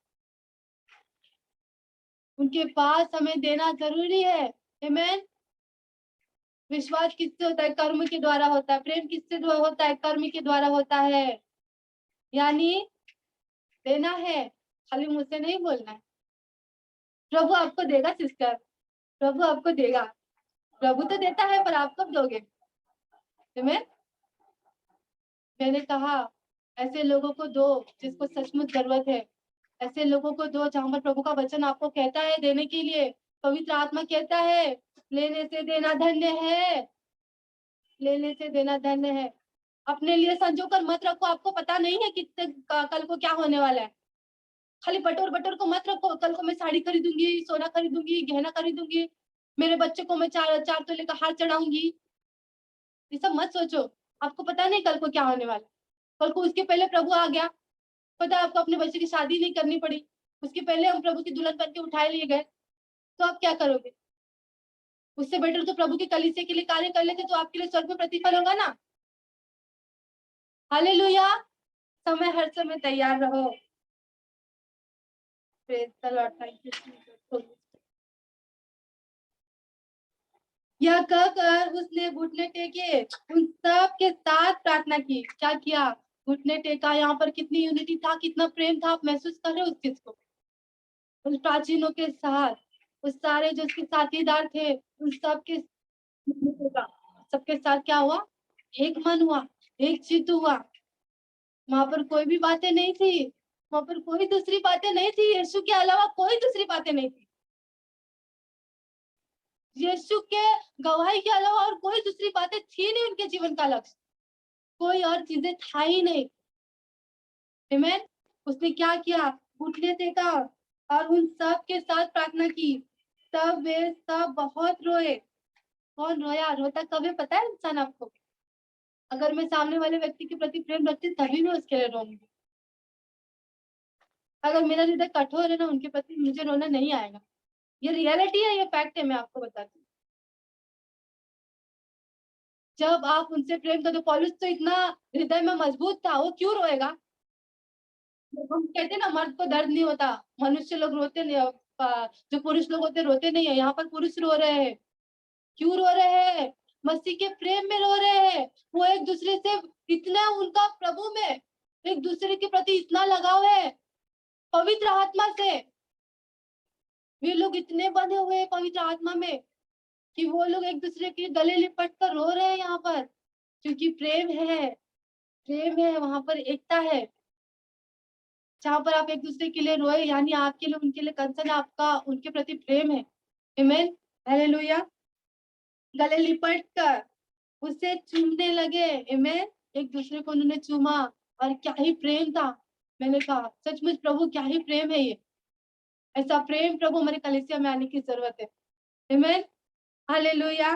S1: उनके पास हमें देना जरूरी है। आमीन, विश्वास किससे होता है? कर्म के द्वारा होता है। प्रेम किससे होता है? कर्म के द्वारा होता है। यानी देना है, खाली मुझसे नहीं बोलना है। प्रभु आपको देगा सिस्टर, प्रभु आपको देगा। प्रभु तो देता है, पर आप कब दोगे? आमीन, मैंने कहा ऐसे लोगों को दो जिसको सचमुच जरूरत है, ऐसे लोगों को दो जहां पर प्रभु का वचन आपको कहता है देने के लिए। पवित्र आत्मा कहता है लेने से देना धन्य है, लेने से देना धन्य है। अपने लिए संजो कर मत रखो, आपको पता नहीं है कि कल को क्या होने वाला है। खाली बटोर बटोर को मत रखो, कल को मैं साड़ी खरीदूंगी, सोना खरीदूंगी, गहना खरीदूंगी, मेरे बच्चे को मैं 4 तोले का हार चढ़ाऊंगी। ये सब मत सोचो, आपको पता नहीं कल को क्या होने वाला। कल को उसके पहले प्रभु आ गया, पता है आपको अपने बच्चे की शादी नहीं करनी पड़ी, उसके पहले हम प्रभु की दुल्हन बन के उठाए लिए गए, तो आप क्या करोगे? उससे बेटर तो प्रभु की कलीसिया के लिए कार्य कर लेते, तो आपके लिए स्वर्ग में प्रतिफल होगा ना। हालेलुया। समय हर समय तैयार रहो। Praise the Lord. Thank you Jesus. यह कहकर उसने घुटने टेके उन सब के साथ प्रार्थना की। क्या किया? घुटने टेका। यहाँ पर कितनी यूनिटी था, कितना प्रेम था, आप महसूस कर रहे हो उस चीज को? उन प्राचीनों के साथ, उस सारे जो उसके साथीदार थे, उन सब के सबके साथ क्या हुआ? एक मन हुआ, एक चित्त हुआ। वहां पर कोई भी बातें नहीं थी, वहां पर कोई दूसरी बातें नहीं थी, यीशु के अलावा कोई दूसरी बातें नहीं थी। यीशु के गवाही के अलावा और कोई दूसरी बातें थी नहीं उनके जीवन का लक्ष्य, कोई और चीजें था ही नहीं। आमीन। उसने क्या किया? घुटने टेका और उन सब के साथ प्रार्थना की। तब वे सब बहुत रोए। कौन रोया? रोता कब है पता है इंसान आपको? अगर मैं सामने वाले व्यक्ति के प्रति प्रेम रखती तभी मैं उसके लिए रोऊंगी। अगर मेरा हृदय कठोर है ना, उनके प्रति मुझे रोना नहीं आएगा। ये रियलिटी है, ये फैक्ट है, मैं आपको बताती हूँ। जब आप उनसे प्रेम करते, पौलुस तो इतना हृदय में मजबूत था, वो क्यों रोएगा? हम कहते हैं ना मर्द को दर्द नहीं होता, मनुष्य लोग रोते नहीं, जो पुरुष लोग होते रोते नहीं है। यहाँ पर पुरुष रो रहे हैं। क्यों रो रहे हैं? मसीह के प्रेम में रो रहे हैं। वो एक दूसरे से इतना, उनका प्रभु में एक दूसरे के प्रति इतना लगाव है, पवित्र आत्मा से। वे लोग इतने बंधे हुए हैं पवित्र आत्मा में कि वो लोग एक दूसरे के गले लिपट कर रो रहे हैं यहाँ पर, क्योंकि प्रेम है। प्रेम है, वहां पर एकता है। जहाँ पर आप एक दूसरे के लिए रोए, यानी आपके लिए उनके लिए कंसर्न, आपका उनके प्रति प्रेम है। आमीन। हालेलुया। गले लिपट कर उसे चूमने लगे। आमीन। एक दूसरे को उन्होंने चूमा, और क्या ही प्रेम था। मैंने कहा सचमुच प्रभु क्या ही प्रेम है ये। ऐसा प्रेम प्रभु हमारे कलीसिया में आने की जरूरत है। आमीन। हालेलुया।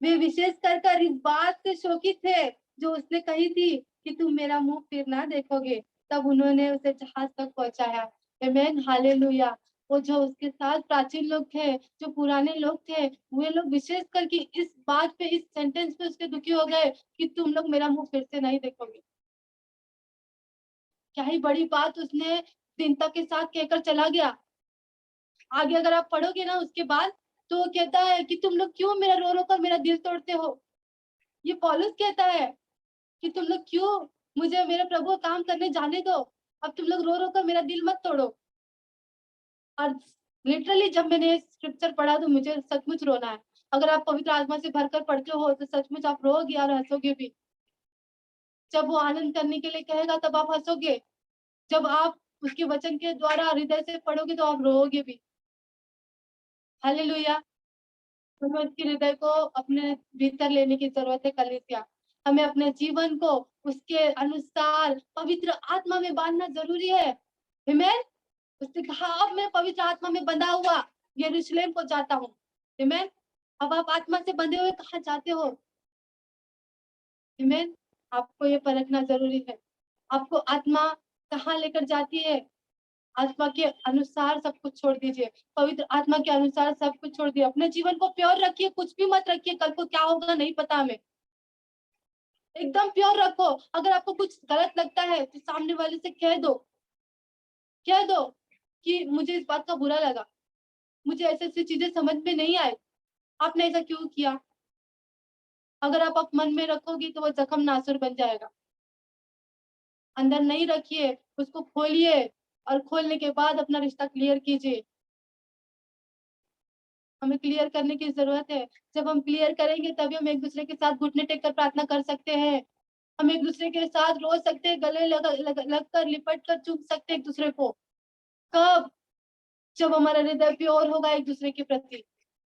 S1: वे विशेष कर इस बात से शोकित थे जो उसने कही थी कि तुम मेरा मुंह फिर ना देखोगे। तब उन्होंने उसे जहाज तक पहुंचाया। आमीन। हालेलुया। वो जो उसके साथ प्राचीन लोग थे, जो पुराने लोग थे, वे लोग विशेष करके इस बात पे, इस सेंटेंस पे उसके दुखी हो गए कि तुम लोग मेरा मुंह फिर से नहीं देखोगे। क्या ही बड़ी बात उसने दीनता के साथ कहकर चला गया। आगे अगर आप पढ़ोगे ना उसके बाद, तो वो कहता है कि तुम लोग क्यों मेरा रो रो कर मेरा दिल तोड़ते हो। ये पौलुस कहता है कि तुम लोग क्यों मुझे मेरे प्रभु का काम करने जाने दो, अब तुम लोग रो रो कर मेरा दिल मत तोड़ो। और लिटरली जब मैंने स्क्रिप्चर पढ़ा तो मुझे सचमुच रोना है। अगर आप पवित्र आत्मा से भरकर पढ़ते हो तो सचमुच आप रोगे और हंसोगे भी। जब वो आनंद करने के लिए कहेगा तब आप हंसोगे, जब आप उसके वचन के द्वारा हृदय से पढ़ोगे तो आप रोओगे भी। हालेलुया। हमें उसके हृदय को अपने भीतर लेने की जरूरत है कलीसिया। हमें अपने जीवन को उसके अनुसार पवित्र आत्मा में बांधना जरूरी है। आमीन। उसने कहा अब मैं पवित्र आत्मा में बंधा हुआ यरूशलेम को जाता हूँ। आमीन। अब आप आत्मा से बंधे हुए कहाँ जाते हो? आमीन। आपको ये परखना जरूरी है, आपको आत्मा कहाँ लेकर जाती है। आत्मा के अनुसार सब कुछ छोड़ दीजिए, पवित्र आत्मा के अनुसार सब कुछ छोड़ दिए। अपने जीवन को प्योर रखिए, कुछ भी मत रखिए, कल को क्या होगा नहीं पता हमें। एकदम प्योर रखो। अगर आपको कुछ गलत लगता है तो सामने वाले से कह दो, कह दो कि मुझे इस बात का बुरा लगा, मुझे ऐसी ऐसी चीजें समझ में नहीं आई, आपने ऐसा क्यों किया। अगर आप मन में रखोगे तो वो जख्म नासुर बन जाएगा। अंदर नहीं रखिए, उसको खोलिए, और खोलने के बाद अपना रिश्ता क्लियर कीजिए। हमें क्लियर करने की जरूरत है। जब हम क्लियर करेंगे तभी हम एक दूसरे के साथ घुटने टेक कर प्रार्थना कर सकते हैं। हम एक दूसरे के साथ रो सकते हैं, गले लग कर लिपट कर चूम सकते हैं एक दूसरे को। कब? जब हमारा हृदय प्योर होगा एक दूसरे के प्रति,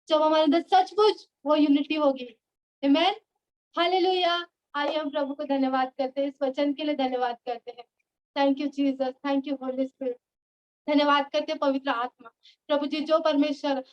S1: जब हमारे अंदर सचमुच वो यूनिटी होगी। आमेन, हालेलुया। आइए हम प्रभु को धन्यवाद करते हैं, इस वचन के लिए धन्यवाद करते हैं। Thank you Jesus, thank you holy spirit. धन्यवाद करते हैं पवित्र आत्मा। प्रभु जी, जो परमेश्वर